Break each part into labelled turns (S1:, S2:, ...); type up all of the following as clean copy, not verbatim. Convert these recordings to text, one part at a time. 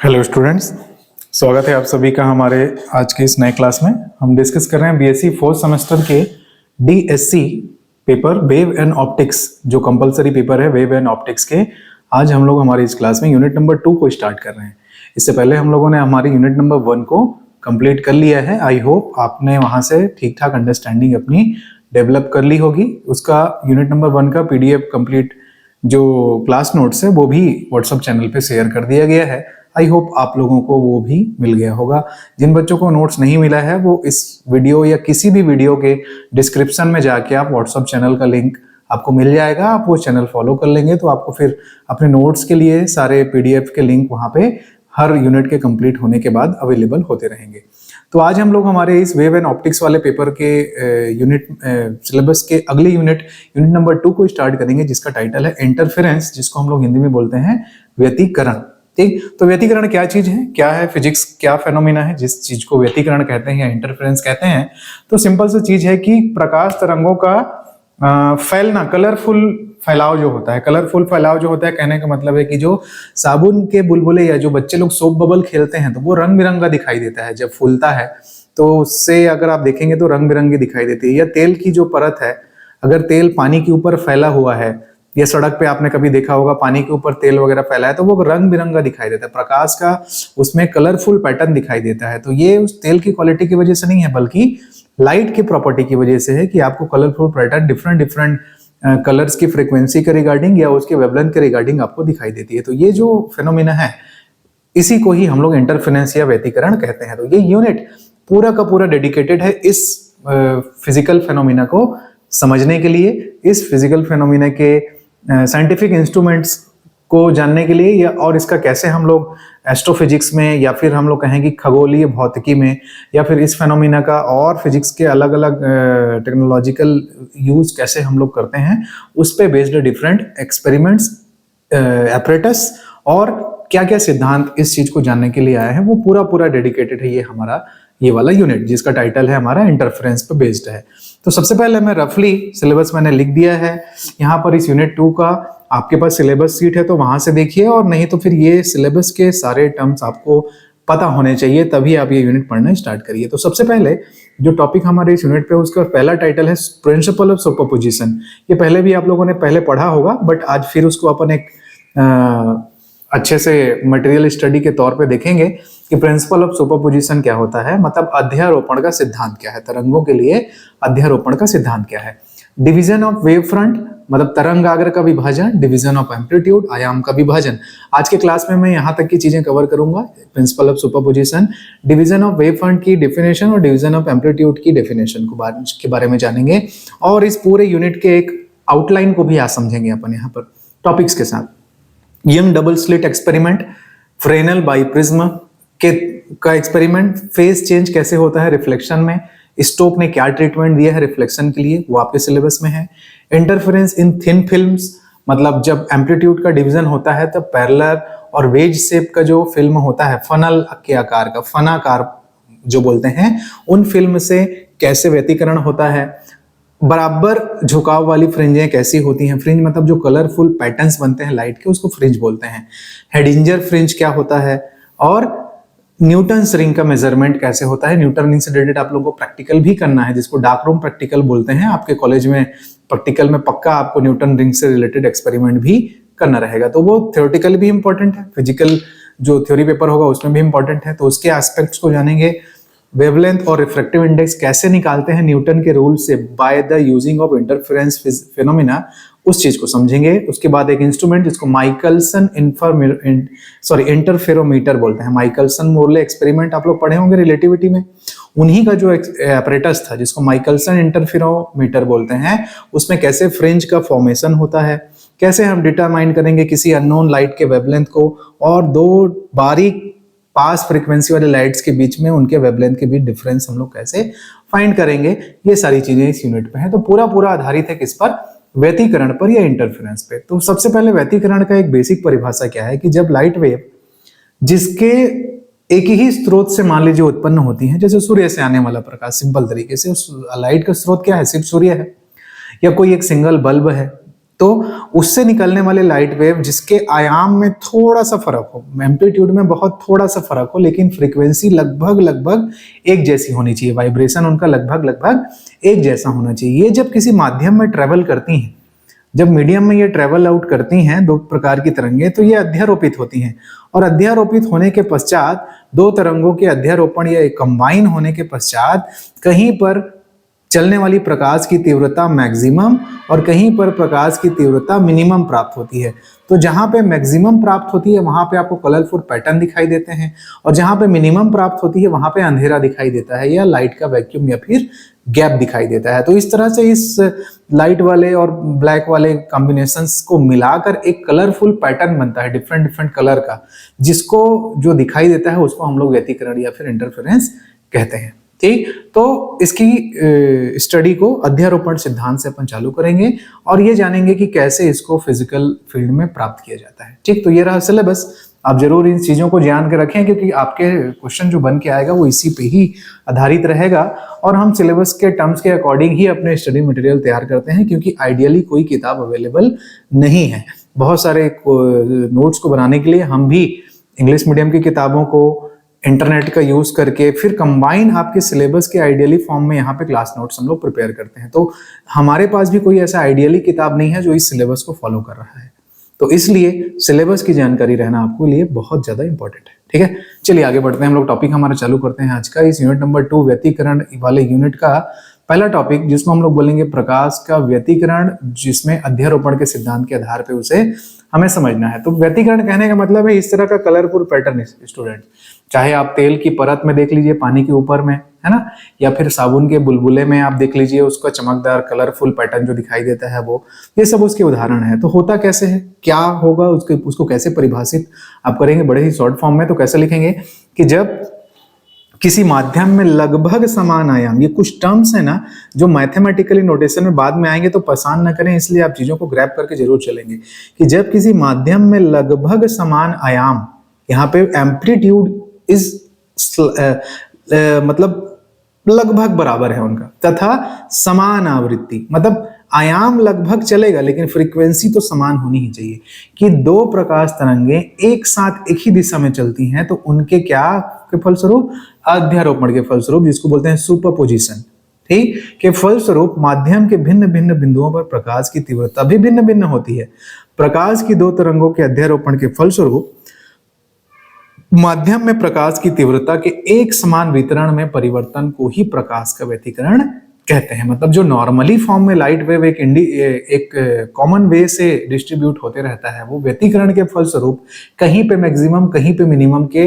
S1: Hello students, स्वागत है आप सभी का हमारे आज के इस नए क्लास में। हम डिस्कस कर रहे हैं बीएससी फोर्थ सेमेस्टर के DSC paper wave and optics, जो कंपलसरी पेपर है वेव एंड ऑप्टिक्स के। आज हम लोग हमारे इस क्लास में यूनिट नंबर 2 को स्टार्ट कर रहे हैं। इससे पहले हम लोगों ने हमारी यूनिट नंबर 1 को कंप्लीट कर लिया है। आई होप आपने वहां से ठीक ठाक अंडरस्टैंडिंग अपनी डेवलप कर ली होगी। उसका यूनिट नंबर 1 का पीडीएफ कंप्लीट जो क्लास नोट्स है वो भी व्हाट्सएप चैनल पे शेयर कर दिया गया है। आई होप आप लोगों को वो भी मिल गया होगा। जिन बच्चों को नोट्स नहीं मिला है वो इस वीडियो या किसी भी वीडियो के डिस्क्रिप्शन में जाके आप व्हाट्सएप चैनल का लिंक आपको मिल जाएगा। आप वो चैनल फॉलो कर लेंगे तो आपको फिर अपने नोट्स के लिए सारे पीडीएफ के लिंक वहां पे हर यूनिट के कंप्लीट होने के बाद अवेलेबल होते रहेंगे। तो आज हम लोग हमारे इस वेव एंड ऑप्टिक्स वाले पेपर के यूनिट सिलेबस के अगले यूनिट नंबर 2 को स्टार्ट करेंगे, जिसका टाइटल है इंटरफेरेंस, जिसको हम लोग हिंदी में बोलते हैं व्यतिकरण। ठीक, तो व्यतिकरण क्या चीज है, क्या है, फिजिक्स क्या फेनोमेना है जिस चीज को व्यतिकरण कहते हैं या इंटरफेरेंस कहते हैं। तो सिंपल सी चीज है कि प्रकाश तरंगों का फैलना, कलरफुल फैलाव जो होता है, कलरफुल फैलाव जो होता है, कहने का मतलब है कि जो साबुन के बुलबुले या जो बच्चे लोग सोप बबल खेलते हैं तो वो रंग बिरंगा दिखाई देता है जब फूलता है। तो उससे अगर आप देखेंगे तो रंग बिरंगी दिखाई देती है। या तेल की जो परत है, अगर तेल पानी के ऊपर फैला हुआ है, ये सड़क पे आपने कभी देखा होगा पानी के ऊपर तेल वगैरह फैला है तो वो रंग बिरंगा दिखाई देता है, प्रकाश का उसमें कलरफुल पैटर्न दिखाई देता है। तो ये उस तेल की क्वालिटी की वजह से नहीं है, बल्कि लाइट की प्रॉपर्टी की वजह से है कि आपको कलरफुल पैटर्न डिफरेंट कलर्स की फ्रीक्वेंसी के रिगार्डिंग या उसके वेवलेंथ के रिगार्डिंग आपको दिखाई देती है। तो ये जो फेनोमेना है इसी को ही हम लोग इंटरफेरेंस या व्यतिकरण कहते हैं। तो ये यूनिट पूरा का पूरा डेडिकेटेड है इस फिजिकल फेनोमेना को समझने के लिए, इस फिजिकल फेनोमेना के साइंटिफिक इंस्ट्रूमेंट्स को जानने के लिए, या और इसका कैसे हम लोग एस्ट्रोफिजिक्स में या फिर हम लोग कहें कि खगोलीय भौतिकी में या फिर इस फेनोमेना का और फिजिक्स के अलग अलग टेक्नोलॉजिकल यूज कैसे हम लोग करते हैं, उस पे बेस्ड डिफरेंट एक्सपेरिमेंट्स, एपरेटस और क्या क्या सिद्धांत इस चीज को जानने के लिए आए हैं, वो पूरा डेडिकेटेड है ये हमारा ये वाला यूनिट, जिसका टाइटल है हमारा इंटरफेरेंस पे बेस्ड है। तो सबसे पहले मैं रफली सिलेबस मैंने लिख दिया है यहाँ पर इस यूनिट 2 का। आपके पास सिलेबस सीट है तो वहां से देखिए, और नहीं तो फिर ये सिलेबस के सारे टर्म्स आपको पता होने चाहिए, तभी आप ये यूनिट पढ़ना स्टार्ट करिए। तो सबसे पहले जो टॉपिक हमारे इस यूनिट पे उसका पहला टाइटल है प्रिंसिपल ऑफ सुपरपोजिशन। ये पहले भी आप लोगों ने पहले पढ़ा होगा, बट आज फिर उसको अपन एक अच्छे से मटेरियल स्टडी के तौर पे देखेंगे कि प्रिंसिपल ऑफ सुपरपोजिशन क्या होता है, मतलब अध्यारोपण का सिद्धांत क्या है, तरंगों के लिए अध्यारोपण का सिद्धांत क्या है। डिवीजन ऑफ वेव फ्रंट, मतलब तरंगाग्र का विभाजन, डिवीजन ऑफ एम्पलीट्यूड, आयाम का विभाजन। आज के क्लास में मैं यहाँ तक की चीजें कवर करूंगा, principle of superposition, division of wave front की डेफिनेशन और डिवीजन ऑफ एम्पलीट्यूड की डेफिनेशन के बारे में जानेंगे, और इस पूरे यूनिट के एक आउटलाइन को भी आज समझेंगे अपन यहाँ पर टॉपिक्स के साथ। Young double slit experiment, Fresnel biprism का एक्सपेरिमेंट, फेज चेंज कैसे होता है रिफ्लेक्शन में, स्टोक ने क्या ट्रीटमेंट दिया है रिफ्लेक्शन के लिए, वो आपके सिलेबस में है। इंटरफेरेंस इन थिन फिल्म्स, मतलब जब एम्पलीट्यूड का डिवीजन होता है तब पैरेलल और वेज शेप का जो फिल्म होता है, फनल के आकार का, फनाकार जो बोलते हैं, उन फिल्म से कैसे व्यतिकरण होता है। बराबर झुकाव वाली फ्रिंजें कैसी होती हैं, फ्रिंज मतलब जो कलरफुल पैटर्न्स बनते हैं लाइट के, उसको फ्रिंज बोलते हैं। हेडिंजर फ्रिंज क्या होता है, और न्यूटन रिंग का मेजरमेंट कैसे होता है। न्यूटन रिंग से रिलेटेड आप लोगों को प्रैक्टिकल भी करना है, जिसको डार्क रूम प्रैक्टिकल बोलते हैं। आपके कॉलेज में प्रैक्टिकल में पक्का आपको न्यूटन रिंग से रिलेटेड एक्सपेरिमेंट भी करना रहेगा, तो वो थ्योरेटिकल भी इंपॉर्टेंट है, फिजिकल जो थ्योरी पेपर होगा उसमें भी इंपॉर्टेंट है। तो उसके एस्पेक्ट्स को जानेंगे। वेवलेंथ और रिफ्रैक्टिव इंडेक्स कैसे निकालते हैं न्यूटन के रूल से by the using of interference phenomena, उस चीज को समझेंगे। उसके बाद एक इंस्ट्रूमेंट जिसको माइकलसन इंटरफेरोमीटर बोलते हैं, माइकलसन मोरले एक्सपेरिमेंट आप लोग पढ़े होंगे रिलेटिविटी में, उन्हीं का जो एपरेटस था जिसको माइकलसन इंटरफेरोमीटर बोलते हैं, उसमें कैसे फ्रिंज का फॉर्मेशन होता है, कैसे हम डिटरमाइन करेंगे किसी अननोन लाइट के वेवलेंथ को, और दो बारीक पास फ्रीक्वेंसी वाले लाइट्स के बीच में उनके वेवलेंथ के बीच डिफरेंस हम लोग कैसे फाइंड करेंगे। ये सारी चीजें इस यूनिट पे है। तो पूरा आधारित है किस पर, व्यतिकरण पर या इंटरफेरेंस पे। तो सबसे पहले व्यतिकरण का एक बेसिक परिभाषा क्या है कि जब लाइट वेव जिसके एक ही स्रोत से मान लीजिए उत्पन्न होती है, जैसे सूर्य से आने वाला प्रकाश, सिंपल तरीके से उस लाइट का स्रोत क्या है, सिर्फ सूर्य है, या कोई एक सिंगल बल्ब है, तो उससे निकलने वाले लाइट वेव जिसके आयाम में थोड़ा सा फर्क हो, एम्पलीट्यूड में बहुत थोड़ा सा फर्क हो, लेकिन फ्रीक्वेंसी लगभग लगभग एक जैसी होनी चाहिए, वाइब्रेशन उनका लगभग लगभग एक जैसा होना चाहिए। ये जब किसी माध्यम में ट्रेवल करती हैं, जब मीडियम में ये ट्रेवल आउट करती हैं दो प्रकार की तरंगें, तो ये अध्यारोपित होती हैं, और अध्यारोपित होने के पश्चात दो तरंगों के अध्यारोपण या कंबाइन होने के पश्चात कहीं पर चलने वाली प्रकाश की तीव्रता मैक्सिमम और कहीं पर प्रकाश की तीव्रता मिनिमम प्राप्त होती है। तो जहां पे मैक्सिमम प्राप्त होती है वहां पे आपको कलरफुल पैटर्न दिखाई देते हैं, और जहां पे मिनिमम प्राप्त होती है वहां पे अंधेरा दिखाई देता है, या लाइट का वैक्यूम या फिर गैप दिखाई देता है। तो इस तरह से इस लाइट वाले और ब्लैक वाले कॉम्बिनेशंस को मिलाकर एक कलरफुल पैटर्न बनता है डिफरेंट डिफरेंट कलर का, जिसको जो दिखाई देता है उसको हम लोग व्यतिकरण या फिर इंटरफेरेंस कहते हैं। ठीक, तो इसकी स्टडी को अध्यारोपण सिद्धांत से अपन चालू करेंगे और ये जानेंगे कि कैसे इसको फिजिकल फील्ड में प्राप्त किया जाता है। ठीक, तो ये रहा सिलेबस। आप जरूर इन चीजों को जान के रखें, क्योंकि आपके क्वेश्चन जो बन के आएगा वो इसी पे ही आधारित रहेगा, और हम सिलेबस के टर्म्स के अकॉर्डिंग ही अपने स्टडी मटेरियल तैयार करते हैं, क्योंकि आइडियली कोई किताब अवेलेबल नहीं है। बहुत सारे नोट्स को बनाने के लिए हम भी इंग्लिश मीडियम की किताबों को, इंटरनेट का यूज करके फिर कंबाइन आपके सिलेबस के आइडियली फॉर्म में यहाँ पे क्लास नोट्स हम लोग प्रिपेयर करते हैं। तो हमारे पास भी कोई ऐसा आइडियली किताब नहीं है जो इस सिलेबस को फॉलो कर रहा है, तो इसलिए सिलेबस की जानकारी रहना आपको लिए बहुत ज्यादा इंपॉर्टेंट है। ठीक है, चलिए आगे बढ़ते हैं। हम लोग टॉपिक हमारा चालू करते हैं आज का। इस यूनिट नंबर 2 व्यतिकरण वाले यूनिट का पहला टॉपिक, जिसको हम लोग बोलेंगे प्रकाश का व्यतिकरण, जिसमें अध्यारोपण के सिद्धांत के आधार पे उसे हमें समझना है। तो व्यतिकरण कहने का मतलब है इस तरह का कलरफुल पैटर्न। स्टूडेंट, चाहे आप तेल की परत में देख लीजिए पानी के ऊपर में, है ना, या फिर साबुन के बुलबुले में आप देख लीजिए उसका चमकदार कलरफुल पैटर्न जो दिखाई देता है, वो ये सब उसके उदाहरण है। तो होता कैसे है, क्या होगा, उसको कैसे परिभाषित आप करेंगे बड़े ही शॉर्ट फॉर्म में। तो कैसे लिखेंगे कि जब किसी माध्यम में लगभग समान आयाम, ये कुछ टर्म्स है ना जो मैथमेटिकली नोटेशन में बाद में आएंगे, तो परेशान न करें, इसलिए आप चीजों को ग्रैब करके जरूर चलेंगे कि जब किसी माध्यम में लगभग समान आयाम, यहाँ पे एम्पलीट्यूड इज मतलब लगभग बराबर है उनका, तथा समान आवृत्ति, मतलब आयाम लगभग चलेगा लेकिन फ्रीक्वेंसी तो समान होनी ही चाहिए, कि दो प्रकाश तरंगे एक साथ एक ही दिशा में चलती हैं, तो उनके क्या के फलस्वरूप, अध्यारोपण के फलस्वरूप, जिसको बोलते हैं सुपरपोजिशन, ठीक, के फलस्वरूप माध्यम के भिन्न भिन्न बिंदुओं पर प्रकाश की तीव्रता भी भिन्न भिन्न होती है। प्रकाश की दो तरंगों के अध्यारोपण के फलस्वरूप माध्यम में प्रकाश की तीव्रता के एक समान वितरण में परिवर्तन को ही प्रकाश का व्यतिकरण कहते हैं। मतलब जो नॉर्मली फॉर्म में लाइट वेव एक कॉमन वे से डिस्ट्रीब्यूट होते रहता है, वो व्यतिकरण के फलस्वरूप कहीं पे मैक्सिमम कहीं पे मिनिमम के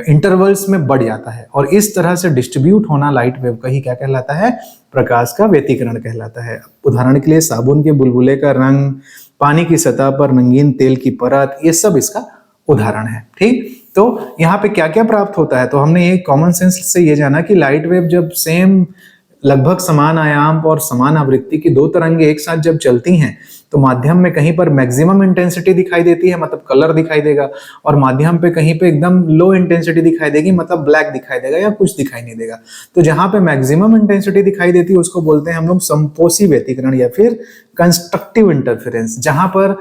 S1: इंटरवल्स में बढ़ जाता है, और इस तरह से डिस्ट्रीब्यूट होना लाइट वेव का ही क्या कहलाता है, प्रकाश का व्यतिकरण कहलाता है। उदाहरण के लिए साबुन के बुलबुले का रंग, पानी की सतह पर रंगीन तेल की परत, ये सब इसका उदाहरण है। ठीक, तो यहाँ पे क्या क्या प्राप्त होता है, तो हमने ये कॉमन सेंस से ये जाना कि लाइट वेव जब सेम लगभग समान आयाम और समान आवृत्ति की दो तरंगे एक साथ जब चलती हैं, तो माध्यम में कहीं पर मैक्सिमम इंटेंसिटी दिखाई देती है, मतलब कलर दिखाई देगा, और माध्यम पे कहीं पे एकदम लो इंटेंसिटी दिखाई देगी, मतलब ब्लैक दिखाई देगा या कुछ दिखाई नहीं देगा। तो जहां पे मैक्सिमम इंटेंसिटी दिखाई देती है उसको बोलते हैं हम लोग संपोषी व्यतिकरण या फिर कंस्ट्रक्टिव इंटरफेरेंस। जहां पर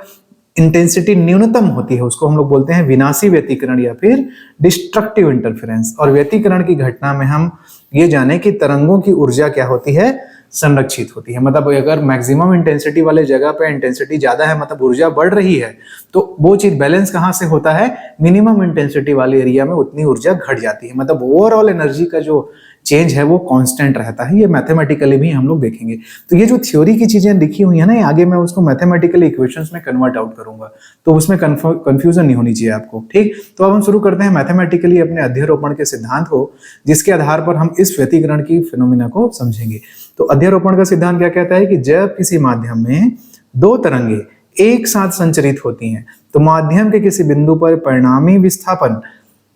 S1: इंटेंसिटी न्यूनतम होती है उसको हम लोग बोलते हैं विनाशी व्यतिकरण या फिर डिस्ट्रक्टिव इंटरफेरेंस। और व्यतिकरण की घटना में हम ये जाने कि तरंगों की ऊर्जा क्या होती है, संरक्षित होती है। मतलब अगर मैक्सिमम इंटेंसिटी वाले जगह पे इंटेंसिटी ज्यादा है, मतलब ऊर्जा बढ़ रही है, तो वो चीज बैलेंस कहां से होता है, मिनिमम इंटेंसिटी वाले एरिया में उतनी ऊर्जा घट जाती है। मतलब ओवरऑल एनर्जी का जो चेंज है वो कांस्टेंट रहता है। ये मैथमेटिकली भी हम लोग देखेंगे। तो ये जो थ्योरी की चीजें लिखी हुई है ना, आगे मैं उसको मैथमेटिकली इक्वेशंस में कन्वर्ट आउट करूंगा, तो उसमें कंफ्यूजन नहीं होनी चाहिए आपको। ठीक, तो अब हम शुरू करते हैं मैथमेटिकली अपने अध्यारोपण के सिद्धांत को, जिसके आधार पर हम इस व्यतिकरण की फिनोमिना को समझेंगे। तो अध्यारोपण का सिद्धांत क्या कहता है कि जब किसी माध्यम में दो तरंगे एक साथ संचरित होती हैं, तो माध्यम के किसी बिंदु पर परिणामी विस्थापन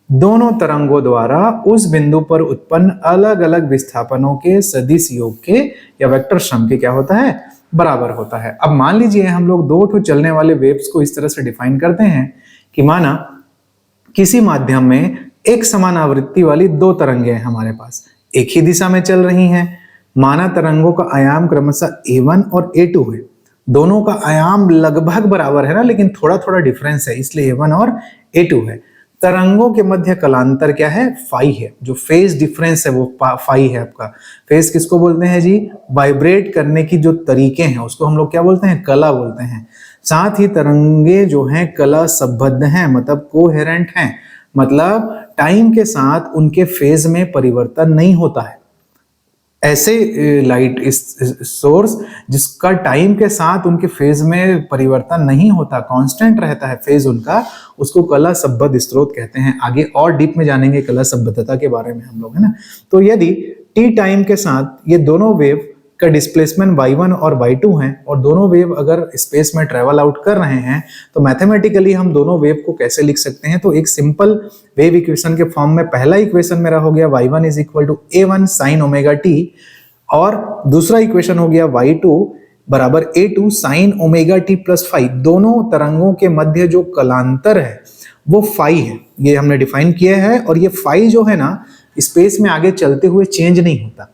S1: दोनों तरंगों द्वारा उस बिंदु पर उत्पन्न अलग अलग विस्थापनों के सदिश योग के या वेक्टर सम के क्या होता है, बराबर होता है। अब मान लीजिए हम लोग दो ठो चलने वाले वेव्स को इस तरह से डिफाइन करते हैं कि माना किसी माध्यम में एक समान आवृत्ति वाली दो तरंगे हैं हमारे पास, एक ही दिशा में चल रही हैं। माना तरंगों का आयाम क्रमशः A1 और A2 है। दोनों का आयाम लगभग बराबर है ना, लेकिन थोड़ा थोड़ा डिफरेंस है, इसलिए A1 और A2 है। तरंगों के मध्य कलांतर क्या है? फाई है। जो फेज डिफरेंस है वो फाई है आपका। फेज किसको बोलते हैं जी? वाइब्रेट करने की जो तरीके हैं उसको हम लोग क्या बोलते हैं? कला बोलते हैं। साथ ही तरंगे जो हैं कला संबद्ध हैं, मतलब कोहेरेंट हैं, मतलब टाइम के साथ उनके फेज में परिवर्तन नहीं होता है। ऐसे लाइट इस सोर्स जिसका टाइम के साथ उनके फेज में परिवर्तन नहीं होता, कांस्टेंट रहता है फेज उनका, उसको कला संबद्ध स्रोत कहते हैं। आगे और डीप में जानेंगे कला संबद्धता के बारे में हम लोग, है ना। तो यदि टी टाइम के साथ ये दोनों वेव का डिस्प्लेसमेंट y1 और y2 हैं और दोनों वेव अगर स्पेस में ट्रेवल आउट कर रहे हैं तो मैथमेटिकली हम दोनों वेव को कैसे लिख सकते हैं? तो एक सिंपल वेव इक्वेशन के फॉर्म में पहला इक्वेशन मेरा हो गया y1 is equal to a1 sine omega t, और दूसरा इक्वेशन हो गया y2 बराबर a2 sine omega t plus phi. दोनों तरंगों के मध्य जो कलांतर है वो फाई है, ये हमने डिफाइन किया है। और ये फाई जो है ना, स्पेस में आगे चलते हुए चेंज नहीं होता,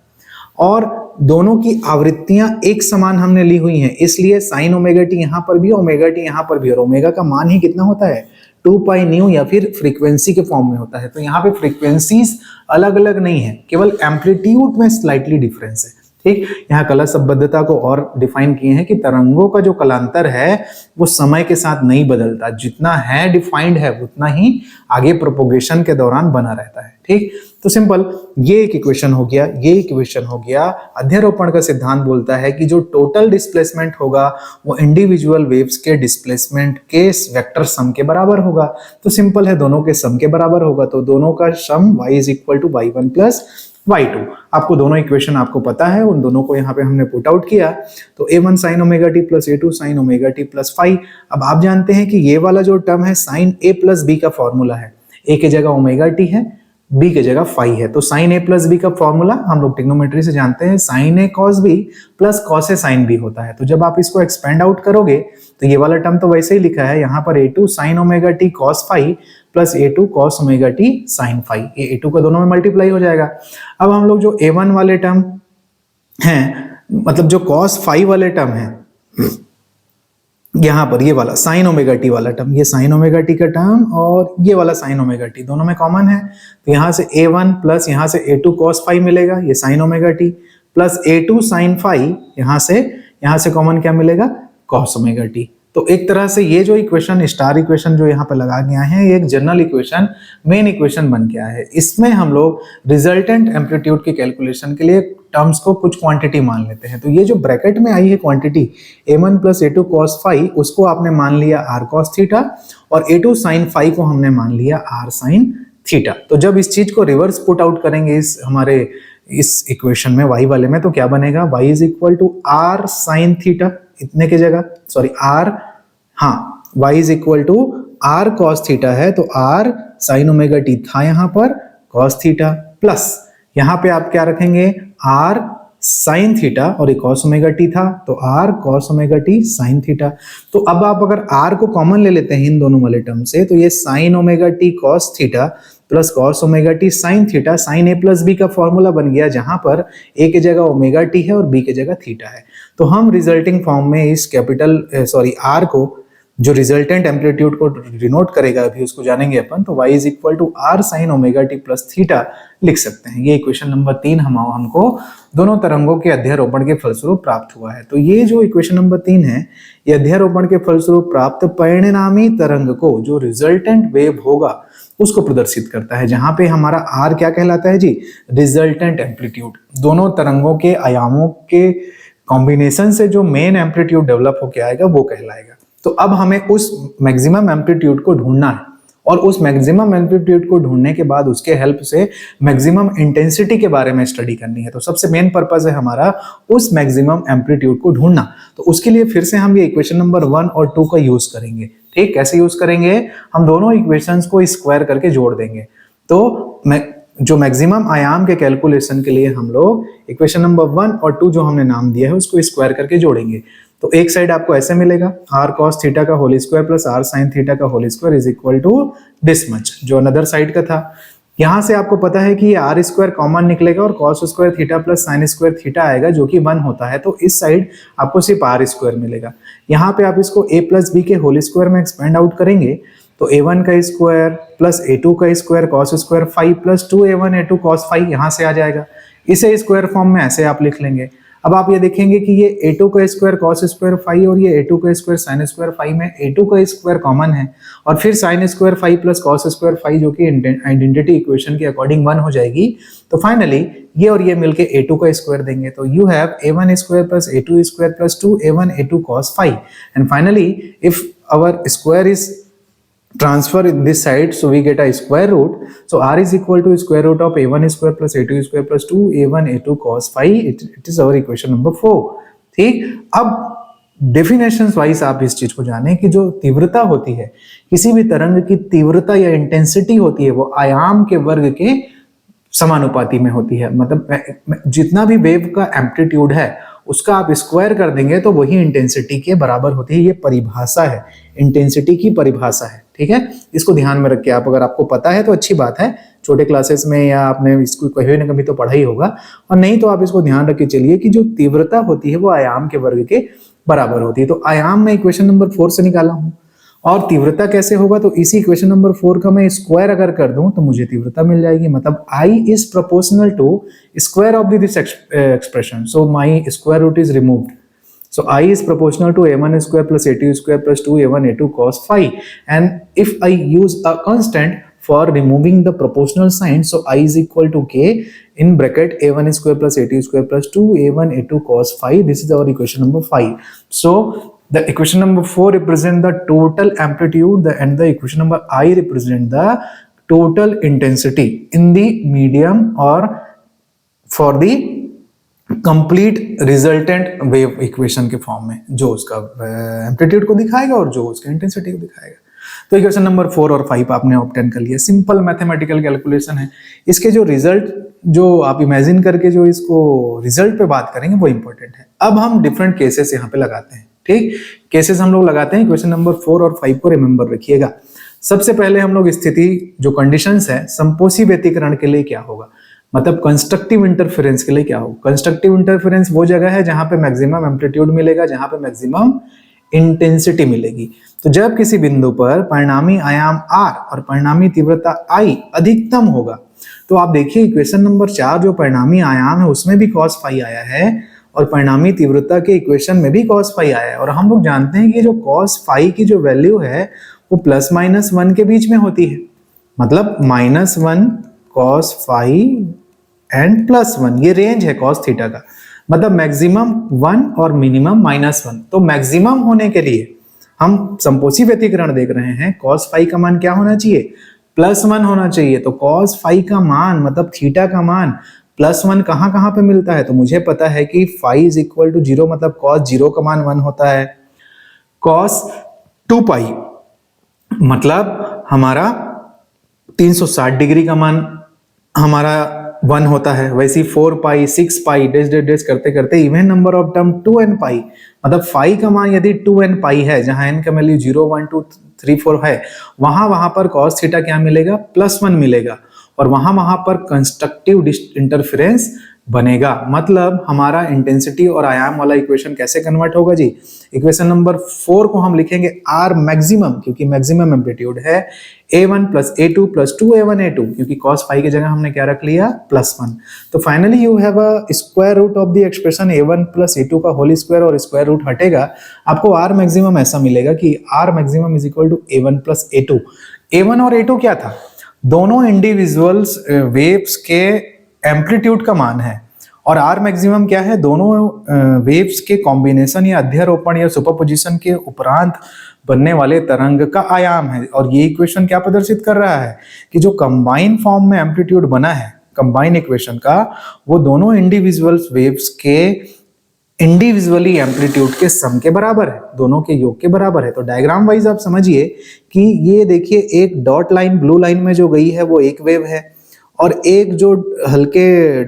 S1: और दोनों की आवृत्तियां एक समान हमने ली हुई हैं, इसलिए साइन ओमेगा टी यहां पर भी, ओमेगा टी यहां पर भी, और ओमेगा का मान ही कितना होता है? 2 पाई न्यू, या फिर फ्रीक्वेंसी के फॉर्म में होता है। तो यहाँ पे फ्रीक्वेंसीज अलग अलग नहीं है, केवल एम्पलीट्यूड में स्लाइटली डिफरेंस है। ठीक, यहाँ कला संबद्धता को और डिफाइन किए हैं कि तरंगों का जो कलांतर है वो समय के साथ नहीं बदलता, जितना है डिफाइंड है उतना ही आगे प्रोपोगेशन के दौरान बना रहता है। ठीक, तो सिंपल ये एक इक्वेशन हो गया, ये इक्वेशन हो गया। अध्यारोपण का सिद्धांत बोलता है कि जो टोटल डिस्प्लेसमेंट होगा वो इंडिविजुअल वेव्स के डिस्प्लेसमेंट के वेक्टर सम के बराबर होगा। तो सिंपल है, दोनों के सम के बराबर होगा, तो दोनों का sum y is equal to y1 plus y2। आपको दोनों इक्वेशन आपको पता है, उन दोनों को यहाँ पे हमने पुट आउट किया, तो a1 sine omega t plus a2 sine omega t plus phi. अब आप जानते हैं कि ये वाला जो टर्म है साइन a प्लस बी का फॉर्मूला है, a की जगह ओमेगा टी है, b की जगह फाई है। तो साइन a प्लस बी का फॉर्मूला हम लोग ट्रिग्नोमेट्री से जानते हैं, sine a cos b plus cos a sine b होता है। तो जब आप इसको एक्सपेंड आउट करोगे तो ये वाला टर्म तो वैसे ही लिखा है, यहाँ पर a2 sine omega t cos phi plus a2 cos omega t sine phi, ये a2 का दोनों में मल्टीप्लाई हो जाएगा। अब हम लोग जो a1 वाले टर्म हैं, मतलब जो कॉस फाई वाले टर्म हैं, यहाँ पर ये वाला साइन ओमेगा टी वाला टर्म, ये साइन ओमेगा टी का टर्म और ये वाला साइन ओमेगा टी दोनों में कॉमन है, तो यहाँ से a1 प्लस यहाँ से a2 कॉस फाई मिलेगा, ये sine omega t, plus a2 sine phi, यहाँ से कॉमन क्या मिलेगा? Cos omega t. तो एक तरह से ये जो इक्वेशन, स्टार इक्वेशन जो यहाँ पे लगा गया है, ये एक जनरल इक्वेशन, मेन इक्वेशन बन गया है। इसमें हम लोग रिजल्टेंट एम्पलीट्यूड की कैलकुलेशन के लिए टर्म्स को कुछ क्वांटिटी मान लेते हैं। तो ये जो ब्रैकेट में आई है quantity a1 plus a2 cos phi, उसको आपने मान लिया r कॉस थीटा, और a2 साइन फाई को हमने मान लिया r साइन थीटा। तो जब इस चीज को रिवर्स पुट आउट करेंगे इस इक्वेशन में y वाले में, तो क्या बनेगा? y is equal to r sine theta, इतने की जगह सॉरी r, हाँ y is equal to r cos theta है, तो r साइन ओमेगा टी था यहाँ पर cos थीटा, प्लस यहाँ पे आप क्या रखेंगे? r साइन थीटा, और एक cos ओमेगा टी था तो r cos omega t sine theta. तो अब आप अगर r को कॉमन ले लेते हैं इन दोनों वाले टर्म से, तो ये sine omega t cos theta plus cos omega t sine theta, sine a plus b का फॉर्मूला बन गया, जहां पर a की जगह ओमेगा टी है और b की जगह थीटा है। तो हम रिजल्टिंग फॉर्म में इस r को, जो रिजल्टेंट एम्पलीट्यूड को डिनोट करेगा, अभी उसको जानेंगे अपन, तो y is equal to r sine omega t plus theta लिख सकते हैं। ये इक्वेशन नंबर 3 हमको दोनों तरंगों के अध्यारोपण के फलस्वरूप प्राप्त हुआ है। तो ये जो इक्वेशन नंबर 3 है, ये अध्यारोपण के फलस्वरूप प्राप्त परिणामी तरंग को, जो रिजल्टेंट वेव होगा, उसको प्रदर्शित करता है, जहां पे हमारा r क्या कहलाता है जी? Resultant amplitude. दोनों तरंगों के आयामों के कॉम्बिनेशन से जो मेन एम्पलीट्यूड डेवलप होकर आएगा वो कहलाएगा। तो अब हमें उस मैक्सिमम एम्पलीट्यूड को ढूंढना है, और उस मैक्सिमम एम्पलीट्यूड को ढूंढने के बाद उसके हेल्प से मैक्सिमम इंटेंसिटी के बारे में स्टडी करनी है। तो सबसे मेन पर्पस है हमारा उस मैक्सिमम एम्पलीट्यूड को ढूंढना। तो उसके लिए फिर से हम ये इक्वेशन नंबर 1 और 2 का यूज करेंगे। ठीक, कैसे यूज करेंगे? हम दोनों इक्वेशंस को स्क्वायर करके जोड़ देंगे। तो जो मैक्सिमम आयाम के कैलकुलेशन के लिए हम लोग इक्वेशन नंबर 1 और 2 जो हमने नाम दिया है उसको स्क्वायर करके जोड़ेंगे। तो एक साइड आपको ऐसे मिलेगा, r cos थीटा का whole square plus r sin theta का whole square is equal to this much, जो अनदर साइड का था। यहां से आपको पता है कि ये आर स्क्वायर कॉमन निकलेगा और cos square theta plus sine square theta आएगा जो कि 1 होता है, तो इस साइड आपको सिर्फ आर स्क्वायर मिलेगा। यहाँ पे आप इसको a प्लस बी के होल स्क्वायर में एक्सपेंड आउट करेंगे तो a1 का स्क्वायर प्लस a2 का square cos square 5 plus 2a1 a2 cos 5 यहाँ से आ जाएगा। इसे स्क्वायर फॉर्म में ऐसे आप लिख लेंगे। अब आप ये देखेंगे कि ये a2 का स्क्वायर कॉस स्क्वायर 5 और ये a2 का स्क्वायर साइन स्क्वायर 5 में a2 का स्क्वायर कॉमन है और फिर sine square 5 plus cos square 5 जो कि आइडेंटिटी इक्वेशन के अकॉर्डिंग 1 हो जाएगी। तो फाइनली ये और ये मिलके a2 का स्क्वायर देंगे, तो you have a1 square plus a2 square plus 2a1 a2 cos 5 and finally if our square is transfer in this side, so we get a square root, so r is equal to square root of a1 square plus a2 square plus 2a1 a2 cos 5, it is our equation number 4। ठीक, अब definitions wise आप इस चीज को जाने कि जो तीव्रता होती है, किसी भी तरंग की तीव्रता या इंटेंसिटी होती है वो आयाम के वर्ग के समानुपाती में होती है। मतलब जितना भी वेव का एम्पलीट्यूड है उसका आप स्क्वायर कर देंगे तो वही इंटेंसिटी के बराबर होती है। ये परिभाषा है, इंटेंसिटी की परिभाषा है। ठीक है, इसको ध्यान में रख के आप, अगर आपको पता है तो अच्छी बात है, छोटे क्लासेस में या आपने इसको कभी न कभी तो पढ़ा ही होगा, और नहीं तो आप इसको ध्यान रख के चलिए कि जो तीव्रता होती है वो आयाम के वर्ग के बराबर होती है। तो आयाम में इक्वेशन नंबर 4 से निकाला हूं, और तीव्रता कैसे होगा, तो इसी इक्वेशन नंबर 4 का मैं स्क्वायर अगर कर दूं तो मुझे तीव्रता मिल जाएगी। मतलब I is proportional to square of this expression, so my square root is removed, so I is proportional to a1 square plus a2 square plus 2a1 a2 cos 5, and if I use a constant for removing the proportional sign, so I is equal to k in bracket a1 square plus a2 square plus 2a1 a2 cos 5. This is our equation number 5. So the equation number 4 represent the total amplitude, and the equation number I represent the total intensity in the medium or for the complete resultant wave equation के form में, जो उसका amplitude को दिखाएगा और जो उसका intensity को दिखाएगा। तो इक्वेशन नंबर 4 और 5 आपने ऑब्टेन कर लिया। सिंपल मैथमेटिकल कैलकुलेशन है। इसके जो रिजल्ट, जो आप इमेजिन करके जो इसको रिजल्ट पे बात करेंगे वो इंपॉर्टेंट है। अब हम डिफरेंट केसेस यहाँ पे लगाते हैं। ठीक, केसेस हम लोग लगाते हैं। इक्वेशन नंबर 4 और 5 को रिमेंबर रखिएगा। सबसे पहले हम लोग स्थिति, जो कंडीशंस है संपोषी व्यतिकरण के लिए क्या होगा, मतलब कंस्ट्रक्टिव इंटरफेरेंस के लिए क्या हो। कंस्ट्रक्टिव इंटरफेरेंस वो जगह है जहां पे मैक्सिमम एम्पलीट्यूड मिलेगा, जहां पे मैक्सिमम इंटेंसिटी मिलेगी। तो जब किसी बिंदु पर परिणामी आयाम r और परिणामी तीव्रता I अधिकतम होगा, तो आप देखिए इक्वेशन नंबर 4 जो परिणामी आयाम है उसमें भी cos phi आया है और परिणामी तीव्रता के इक्वेशन में भी cos phi आया है। और हम लोग जानते हैं कि जो cos phi की जो वैल्यू है वो प्लस माइनस 1 के बीच में होती है। मतलब -1 cos phi एंड +1, ये रेंज है cos थीटा का। मतलब मैक्सिमम 1 और मिनिमम -1। तो मैक्सिमम होने के लिए हम संपोषी व्यतिकरण देख रहे हैं, cos phi का मान क्या होना चाहिए, +1 होना चाहिए। तो cos phi का मान मतलब थीटा का मान +1 कहां पे मिलता है, तो मुझे पता है कि phi इज इक्वल टू 0, मतलब cos 0 का मान 1 होता है। cos 2 pi मतलब हमारा 360 डिग्री का मान हमारा 1 होता है। वैसे 4 पाई 6 पाई डेस करते करते even number of term 2n पाई, मतलब फाई का मान यदि 2n पाई है, जहां n का वैल्यू 0 1 2 3 4 है, वहां पर cos थीटा क्या मिलेगा, +1 मिलेगा। और वहां पर कंस्ट्रक्टिव इंटरफेरेंस बनेगा। मतलब हमारा इंटेंसिटी और आयाम वाला इक्वेशन कैसे कन्वर्ट होगा जी, इक्वेशन नंबर 4 को हम लिखेंगे r मैक्सिमम, क्योंकि मैक्सिमम एम्पलीट्यूड है a1 plus a2 plus 2a1 a2, क्योंकि cos phi की जगह हमने क्या रख लिया, +1। तो finally you have a square root of the expression a1 plus a2 का होल स्क्वायर, और स्क्वायर रूट हटेगा, आपको r मैक्सिमम ऐसा मिलेगा कि r maximum is equal to a1 plus a2। a1 और a2 क्या था, दोनों इंडिविजुअल्स वेव्स के एम्पलीट्यूड का मान है, और आर मैक्सिमम क्या है, दोनों वेव्स के कॉम्बिनेशन या अध्यारोपण या सुपरपोजिशन के उपरांत बनने वाले तरंग का आयाम है। और ये इक्वेशन क्या प्रदर्शित कर रहा है कि जो कंबाइन फॉर्म में एम्पलीट्यूड बना है कंबाइन इक्वेशन का, वो दोनों इंडिविजुअल्स वेव्स के इंडिविजुअली एम्पलीट्यूड के सम के बराबर है, दोनों के योग के बराबर है। तो डायग्राम वाइज आप समझिए कि ये देखिए, एक डॉट लाइन ब्लू लाइन में जो गई है वो एक वेव है, और एक जो हल्के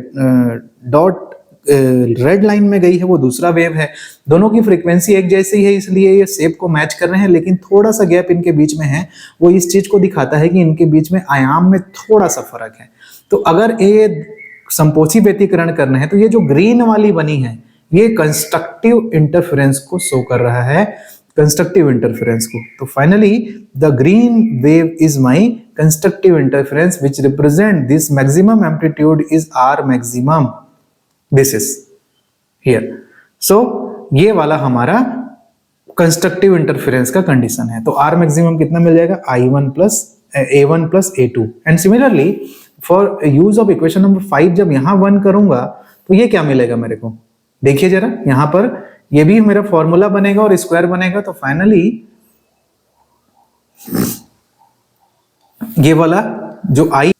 S1: डॉट रेड लाइन में गई है वो दूसरा वेव है। दोनों की फ्रीक्वेंसी एक जैसी है, इसलिए ये शेप को मैच कर रहे हैं, लेकिन थोड़ा सा गैप इनके बीच में है। वो इस चीज को दिखाता है कि इनके बीच में आयाम में थोड़ा सा फर्क है। तो अगर ये संपोषी व्यतिकरण करना है तो ये जो ग्रीन वाली बनी है ये कंस्ट्रक्टिव इंटरफेरेंस को शो कर रहा है, कंस्ट्रक्टिव इंटरफेरेंस को। तो finally the green wave is my constructive interference which represent this maximum amplitude is are maximum, this is here. So ये वाला हमारा कंस्ट्रक्टिव इंटरफेरेंस का कंडीशन है। तो आर मैक्सिमम कितना मिल जाएगा, I1 plus A1 plus A2। And similarly for use of equation number 5 जब यहां 1 करूंगा तो ये क्या मिलेगा मेरे को, देखिए जरा यहां पर ये भी मेरा फॉर्मूला बनेगा और स्क्वायर बनेगा। तो फाइनली ये वाला जो I,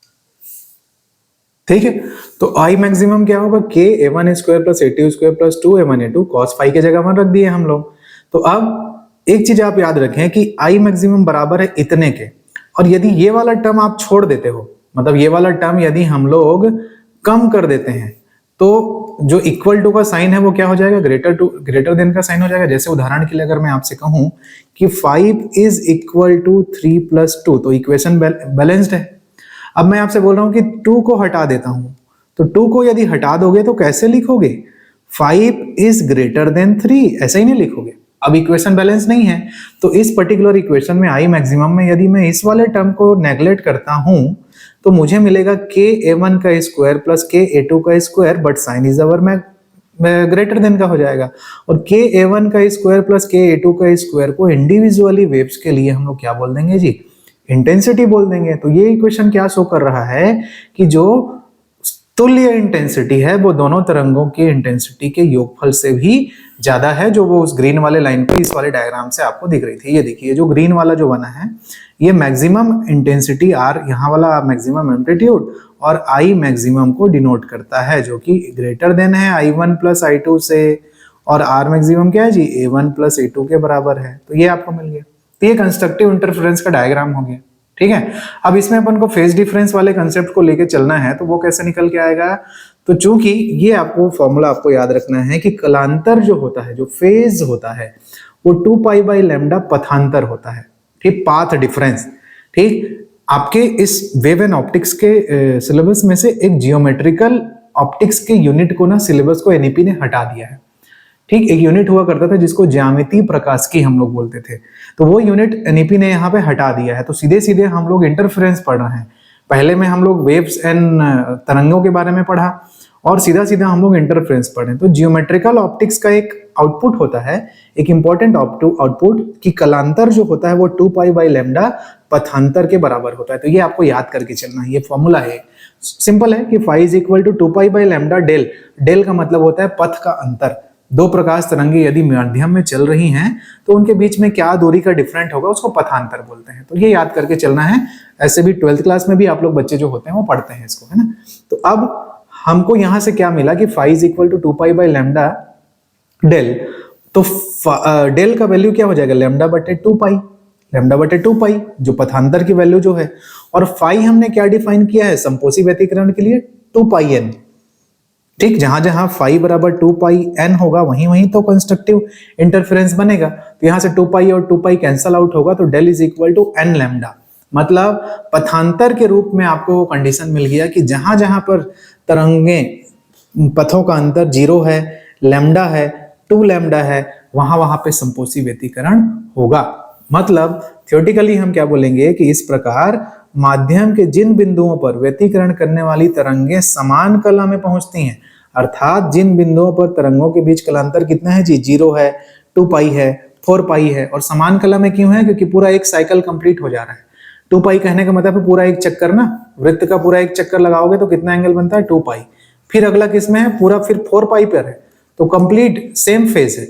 S1: ठीक है, तो I मैक्सिमम क्या होगा, K A1 square plus A2 square plus 2A1 A2 cos phi के जगह 1 रख दिए हम लोग। तो अब एक चीज आप याद रखें कि I मैक्सिमम बराबर है इतने के, और यदि ये वाला टर्म आप छोड़ देते हो, मतलब ये वाला टर्म यदि हम लोग कम कर देते हैं तो जो इक्वल टू का साइन है वो क्या हो जाएगा, ग्रेटर देन का साइन हो जाएगा। जैसे उदाहरण के लिए अगर मैं आपसे कहूं कि 5 इज इक्वल टू 3 प्लस 2, तो इक्वेशन बैलेंस्ड है। अब मैं आपसे बोल रहा हूं कि 2 को हटा देता हूं, तो 2 को यदि हटा दोगे तो कैसे लिखोगे, 5 इज ग्रेटर देन 3, ऐसा ही नहीं लिखोगे। अब इक्वेशन बैलेंस नहीं है, तो इस पर्टिकुलर इक्वेशन में I मैक्सिमम में यदि मैं इस वाले टर्म को नेग्लेक्ट करता हूं तो मुझे मिलेगा K A1 का स्क्वायर प्लस K A2 का square, but sine is our greater than का हो जाएगा। और K A1 का स्क्वायर प्लस K A2 का स्क्वायर को इंडिविजुअली वेव्स के लिए हम लोग क्या बोल देंगे जी, इंटेंसिटी बोल देंगे। तो ये इक्वेशन क्या शो कर रहा है कि जो तुल्य इंटेंसिटी है वो दोनों तरंगों की इंटेंसिटी के योगफल से भी ज्यादा है, जो वो उस ग्रीन वाले लाइन पे इस वाले डायग्राम से आपको दिख रही थी। ये देखिए जो ग्रीन वाला जो बना है ये मैक्सिमम इंटेंसिटी आर, यहाँ वाला मैक्सिमम एम्पलीट्यूड, और I मैक्सिमम को डिनोट करता है, जो कि ग्रेटर देन है I1 प्लस I2 से, और R मैक्सिमम क्या है जी, A1 प्लस A2 के बराबर है। तो ये आपको मिल गया। तो ये कंस्ट्रक्टिव इंटरफेरेंस का डायग्राम हो गया, ठीक है। अब इसमें अपन को फेज डिफरेंस वाले कंसेप्ट को लेके चलना है, तो वो कैसे निकल के आएगा, तो चूंकि ये आपको फॉर्मूला आपको याद रखना है कि कलांतर जो होता है, जो फेज होता है, वो 2 पाई बाई लैम्डा पथांतर होता है, ठीक, पाथ डिफरेंस। ठीक, आपके इस वेव एंड ऑप्टिक्स के सिलेबस में से एक जियोमेट्रिकल ऑप्टिक्स के यूनिट को ना सिलेबस को एनईपी ने हटा दिया है। ठीक, एक यूनिट हुआ करता था जिसको ज्यामितीय प्रकाशिकी हम लोग बोलते थे, तो वो यूनिट एनईपी ने यहाँ पे हटा दिया है। तो सीधे सीधे हम लोग इंटरफेरेंस पढ़ रहे हैं। पहले में हम लोग वेव्स एंड तरंगों के बारे में पढ़ा, और सीधा सीधा हम लोग इंटरफेरेंस पढ़े। तो जियोमेट्रिकल ऑप्टिक्स का एक आउटपुट होता है, एक इंपॉर्टेंट आउटपुट, कि कलांतर जो होता है वो 2 पाई बाई लैम्डा पथांतर के बराबर होता है। तो ये आपको याद करके चलना है, ये फॉर्मूला है, सिंपल है कि phi is equal to 2 pi by lambda del. Del का मतलब होता है पथ का अंतर। दो प्रकाश तरंगे यदि माध्यम में चल रही हैं तो उनके बीच में क्या दूरी का डिफरेंट होगा, उसको पथांतर बोलते हैं। तो ये याद करके चलना है। ऐसे भी 12th क्लास में भी आप लोग बच्चे जो होते हैं वो पढ़ते हैं इसको, है ना। तो अब हमको यहां से क्या मिला कि phi is equal to 2 pi by lambda del. तो डेल का वैल्यू क्या हो जाएगा, लैम्डा बटे 2 पाई, लैम्डा बटे 2 पाई जो पथांतर की वैल्यू जो है। और फाई हमने क्या डिफाइन किया है संपोषी व्यतिकरण के लिए, 2 पाई एन। ठीक, जहां जहां फाई बराबर 2 पाई एन होगा वहीं वहीं तो कंस्ट्रक्टिव इंटरफेरेंस बनेगा। तो यहां से 2 पाई और 2 पाई कैंसल आउट होगा, तो del is equal to n lambda. मतलब पथांतर के रूप में आपको कंडीशन मिल गया कि जहां जहां पर तरंगे पथों का अंतर 0 है, लैम्डा है, 2 लैम्डा है, वहां वहां पे संपोषी व्यतिकरण होगा। मतलब थ्योरेटिकली हम क्या बोलेंगे कि इस प्रकार माध्यम के जिन बिंदुओं पर व्यतिकरण करने वाली तरंगे समान कला में पहुंचती हैं, अर्थात जिन बिंदुओं पर तरंगों के बीच कलांतर कितना है जी, 0 है, 2 पाई है, 4 पाई है, और समान कला में क्यों है, क्योंकि पूरा एक साइकिल कंप्लीट हो जा रहा है। 2 पाई कहने का मतलब है पूरा एक चक्कर ना, वृत्त का पूरा एक चक्कर लगाओगे तो कितना एंगल बनता है, 2 पाई। फिर अगला किसमें है, पूरा फिर 4 पाई पर है, तो कंप्लीट सेम फेज है।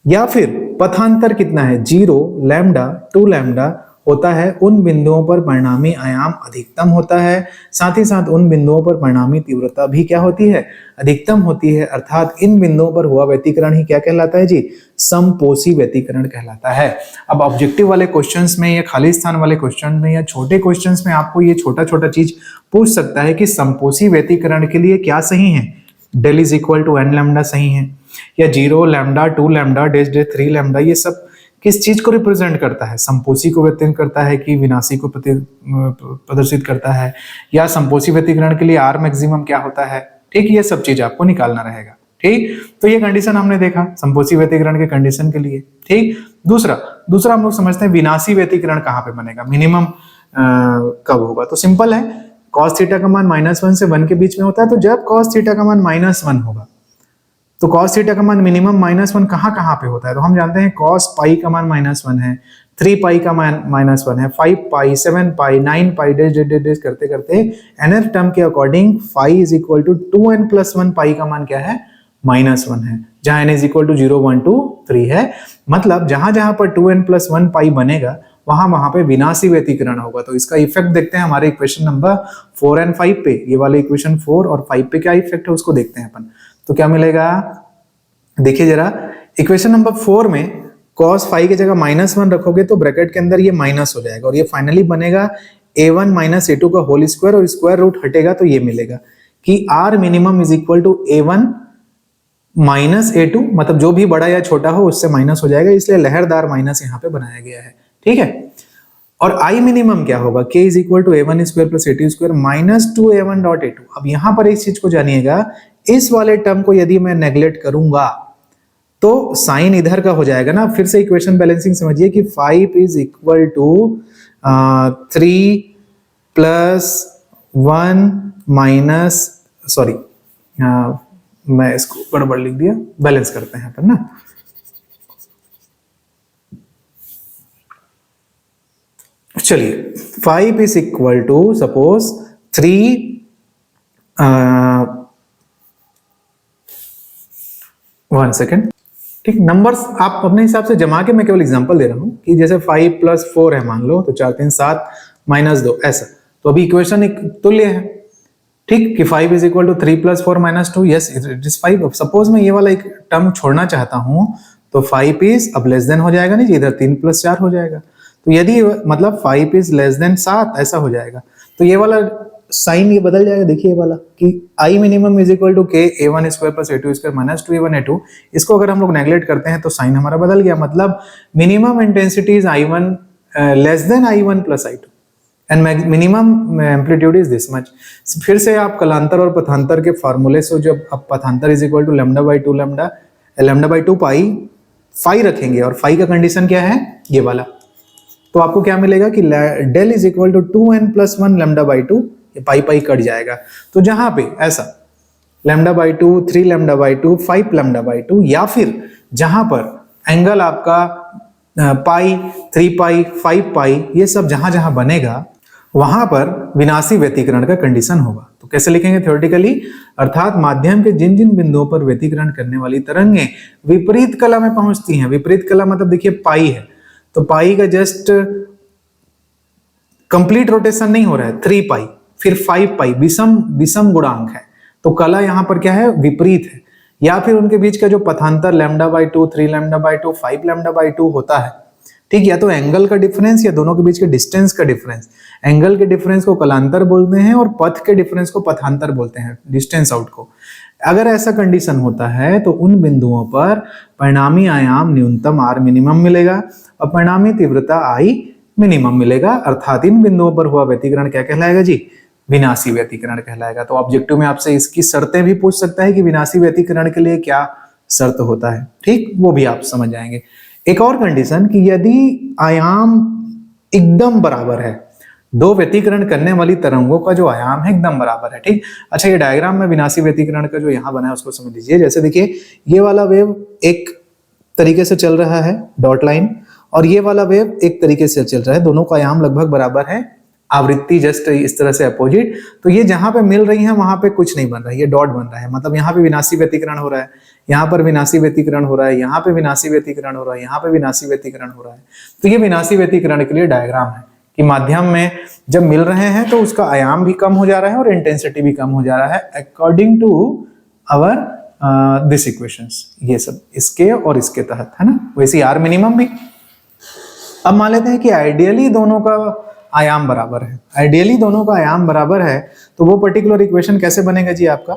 S1: या फिर पथांतर कितना है, 0, लैम्डा, 2 लैम्डा होता है, उन बिंदुओं पर परिणामी आयाम अधिकतम होता है, साथ ही साथ उन बिंदुओं पर परिणामी तीव्रता भी क्या होती है, अधिकतम होती है। अर्थात इन बिंदुओं पर हुआ व्यतिकरण ही क्या कहलाता है जी, समपोषी व्यतिकरण कहलाता है। अब ऑब्जेक्टिव वाले क्वेश्चंस में या खाली स्थान वाले क्वेश्चन में या छोटे क्वेश्चंस में आपको ये छोटा छोटा चीज पूछ सकता है कि समपोषी व्यतिकरण के लिए क्या सही है, del is equal to n lambda सही है, या 0 lambda 2 lambda dash dash 3 lambda, ये सब किस चीज को रिप्रेजेंट करता है? संपोषी को व्यतिकरण करता है कि विनाशी को प्रदर्शित करता है, या संपोषी व्यतिकरण के लिए आर मैक्सिमम क्या होता है? ठीक, ये सब चीज आपको निकालना रहेगा। ठीक, तो ये कंडीशन हमने देखा संपोषी व्यतिकरण के कंडीशन के लिए। ठीक, दूसरा हम लोग समझते हैं विनाशी व्यतिकरण कहाँ पे बनेगा, मिनिमम कब होगा? तो सिंपल है, cos थीटा का मान -1 से 1 के बीच में होता है। तो जब cos थीटा का मान -1 होगा तो cos थीटा का मान मिनिमम -1 कहाँ पे होता है? तो हम जानते हैं cos पाई का मान -1 है, 3 पाई का मान -1 है, 5 pi, 7 pi, 9 pi dash dash dash करते करते nth टर्म के according phi is equal to 2n + 1 pi का मान क्या है? -1 है, जहां n इज इक्वल टू 0 1 2 3 है। मतलब जहां जहां पर 2n + 1 पाई बनेगा वहां पे विनाशी व्यतिकरण होगा। तो इसका इफेक्ट देखते हैं हमारे इक्वेशन नंबर 4 और 5 पे। ये वाले इक्वेशन 4 और 5 पे क्या इफेक्ट है उसको देखते हैं अपन। तो क्या मिलेगा, देखिए जरा, इक्वेशन नंबर 4 में cos फाई की जगह -1 रखोगे तो ब्रैकेट के अंदर ये माइनस हो जाएगा और ये फाइनली बनेगा a1 - a2 का होल स्क्वायर, और स्क्वायर रूट हटेगा तो ये मिलेगा कि r minimum is equal to a1 - a2, मतलब जो भी बड़ा या छोटा हो उससे माइनस हो जाएगा, इसलिए लहरदार माइनस यहाँ पे बनाया गया है। ठीक है, और i मिनिमम क्या होगा? k is equal to a1 square + a2 square -2a1 dot a2। अब यहाँ पर इस चीज को जानिएगा, इस वाले टर्म को यदि मैं नेग्लेक्ट करूंगा तो साइन इधर का हो जाएगा ना। फिर से इक्वेशन बैलेंसिंग समझिए कि 5 is equal to 3 + 1 minus, sorry मैं इसको गड़बड़ लिख दिया, बैलेंस करते हैं अपन ना। चलिए 5 is equal to suppose 3 1 second. ठीक, नंबर्स आप अपने हिसाब से जमा के, मैं केवल एग्जांपल दे रहा हूं कि जैसे 5 + 4 है मान लो, तो 4 3 7 -2 ऐसा। तो अभी इक्वेशन एक तुल्य है, ठीक, कि 5 is equal to 3 + 4 -2, yes it is 5। Suppose मैं ये वाला एक टर्म छोड़ना चाहता हूं तो 5 इज अब लेस देन हो जाएगा नहीं, इधर 3 + 4 हो जाएगा। तो यदि मतलब 5 इज लेस देन 7 ऐसा हो जाएगा, तो ये वाला साइन ये बदल जाएगा। देखिए ये वाला कि i minimum is equal to k a1 square + a2 square -2a1 a2, इसको अगर हम लोग नेग्लेक्ट करते हैं तो साइन हमारा बदल गया। मतलब minimum intensity is i1 less than i1 + i2 and minimum amplitude is this much. फिर से आप कलांतर और पथांतर के फार्मूले से जब आप पथांतर is equal to λ/2 λ/2 pi phi रखेंगे, और फाई का कंडीशन क्या है? ये वाला। तो आपको क्या मिलेगा कि del is equal to 2n + 1 λ/2, ये पाई पाई कट जाएगा। तो जहां पे ऐसा λ/2 3 λ/2 5 λ/2, या फिर जहां पर एंगल आपका पाई 3 पाई 5 पाई ये सब जहां जहां बनेगा वहां पर विनाशी व्यतिकरण का कंडीशन होगा। तो कैसे लिखेंगे थ्योरेटिकली? अर्थात माध्यम के जिन जिन बिंदुओं पर व्यतिकरण करने वाली तरंगें विपरीत कला में पहुंचती हैं, विपरीत कला मतलब देखिए पाई है, तो पाई का जस्ट कंप्लीट रोटेशन नहीं हो रहा है, 3 पाई फिर 5 पाई विषम गुणांक है, तो कला यहां पर क्या है? विपरीत है। या फिर उनके बीच का जो पथांतर λ/2 3 λ/2 5 λ/2 होता है, ठीक, या तो एंगल का डिफरेंस या दोनों के बीच के डिस्टेंस का डिफरेंस। एंगल के डिफरेंस को कलांतर बोलते हैं और पथ के डिफरेंस को पथांतर बोलते हैं, डिस्टेंस आउट को। अगर ऐसा कंडीशन होता है तो उन बिंदुओं पर परिणामी आयाम न्यूनतम r मिनिमम मिलेगा और परिणामी तीव्रता i मिनिमम मिलेगा। अर्थात इन बिंदुओं पर हुआ व्यतिकरण क्या कहलाएगा जी? विनाशी व्यतिकरण कहलाएगा। तो ऑब्जेक्टिव में आपसे इसकी शर्तें भी पूछ सकता है कि विनाशी व्यतिकरण के लिए क्या शर्त होता है, ठीक, वो भी आप समझ जाएंगे। एक और कंडीशन कि यदि आयाम एकदम बराबर है, दो व्यतिकरण करने वाली तरंगों का जो आयाम है एकदम बराबर है, ठीक। अच्छा, ये डायग्राम में विनाशी व्यतिकरण का जो यहाँ बना है उसको समझ लीजिए। जैसे देखिए ये वाला वेव एक तरीके से चल रहा है डॉट लाइन, और ये वाला वेव एक तरीके से चल रहा है, दोनों का आयाम लगभग बराबर है, आवृत्ति जस्ट इस तरह से अपोजिट। तो ये जहां पे मिल रही है वहां पे कुछ नहीं बन रहा है, ये डॉट बन रहा है, मतलब यहाँ पे विनाशी व्यतिकरण हो रहा है, यहाँ पर विनाशी व्यतिकरण हो रहा है, यहाँ पे विनाशी व्यतिकरण हो रहा है, यहाँ पे विनाशी व्यतिकरण हो रहा है। तो ये विनाशी व्यतिकरण के लिए डायग्राम है कि माध्यम में जब मिल रहे हैं तो उसका आयाम भी कम हो जा रहा है और इंटेंसिटी भी कम हो जा रहा है according to our this equations. ये सब इसके और इसके तहत है ना, वैसे आर मिनिमम भी। अब मान लेते हैं कि आइडियली दोनों का आयाम बराबर है, आइडियली दोनों का आयाम बराबर है, तो वो पर्टिकुलर इक्वेशन कैसे बनेगा जी आपका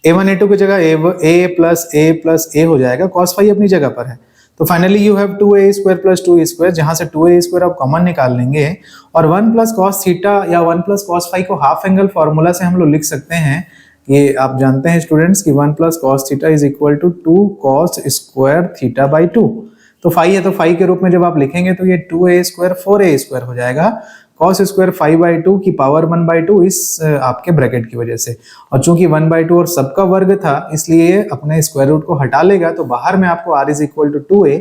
S1: A1 A2 की जगह A हो जाएगा, cos फाई अपनी जगह पर है। तो finally you have 2a square plus 2a square, जहां से 2a स्क्वायर आप कॉमन निकाल लेंगे और 1 प्लस cos थीटा या 1 प्लस cos फाई को हाफ एंगल फॉर्मूला से हम लोग लिख सकते हैं। ये आप जानते हैं स्टूडेंट्स कि 1 plus cos theta is equal to 2 cos square theta by 2। तो फाई है तो फाई के रूप में जब आप लिखेंगे तो ये 2a स्क्वायर 4a स्क्वायर हो जाएगा, cos स्क्वायर 5/2 की पावर 1/2 इस आपके ब्रैकेट की वजह से। और चूंकि 1/2 और सबका वर्ग था इसलिए अपने स्क्वायर रूट को हटा लेगा, तो बाहर में आपको r is equal to 2a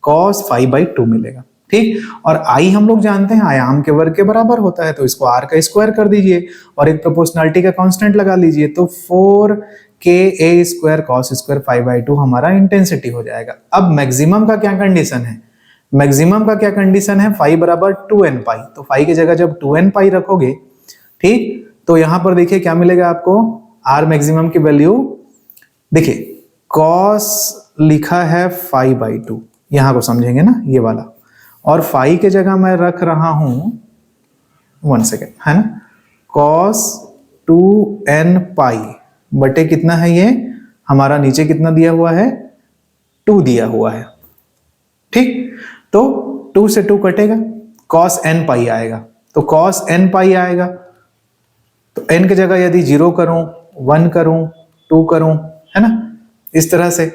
S1: cos 5/2 मिलेगा। ठीक, और i हम लोग जानते हैं आयाम के वर्ग के बराबर होता है, तो इसको r का स्क्वायर कर दीजिए और एक प्रोपोर्शनलिटी का कांस्टेंट लगा लीजिए, तो 4ka स्क्वायर cos स्क्वायर 5/2 हमारा इंटेंसिटी हो जाएगा। अब मैक्सिमम का क्या कंडीशन है? मैक्सिमम का क्या कंडीशन है? फाई बराबर 2n पाई, तो फाई की जगह जब 2n पाई रखोगे, ठीक, तो यहां पर देखिए क्या मिलेगा आपको, r मैक्सिमम की वैल्यू देखिए cos लिखा है 5/2, यहां को समझेंगे ना ये वाला, और फाई के जगह मैं रख रहा हूं 1 सेकेंड, है ना, cos 2n पाई बटे कितना है ये हमारा, नीचे कितना दिया हुआ है, 2 दिया हुआ है। ठीक, तो 2 से 2 कटेगा, cos n पाई आएगा, तो cos n पाई आएगा, तो n की जगह यदि 0 करूं, 1 करूं, 2 करूं, है ना, इस तरह से,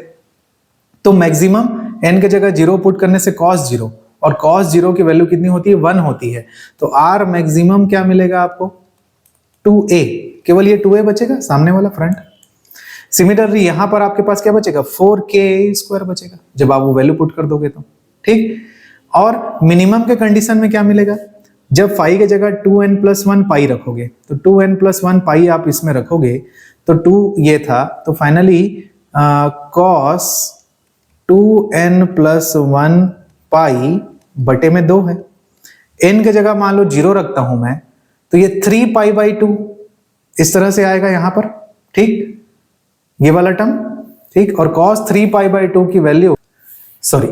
S1: तो मैक्सिमम n की जगह 0 पुट करने से cos 0, और cos 0 की वैल्यू कितनी होती है, 1 होती है, तो r मैक्सिमम क्या मिलेगा आपको, 2a, केवल ये 2a बचेगा सामने वाला फ्रंट। सिमिलरली यहां पर आपके पास क्या बचेगा, 4ka स्क्वायर बचेगा जब आप वो वैल्यू पुट कर दोगे तो। ठीक, और मिनिमम के कंडीशन में क्या मिलेगा, जब फाई के जगह 2n प्लस 1 पाई रखोगे, तो 2n प्लस 1 पाई आप इसमें रखोगे, तो 2 ये था, तो फाइनली cos 2n प्लस 1 पाई बटे में 2 है। n के जगह मान लो 0 रखता हूं मैं, तो ये 3π/2 इस तरह से आएगा यहां पर। ठीक, ये वाला टर्म, ठीक, और cos 3π/2 की वैल्यू, सॉरी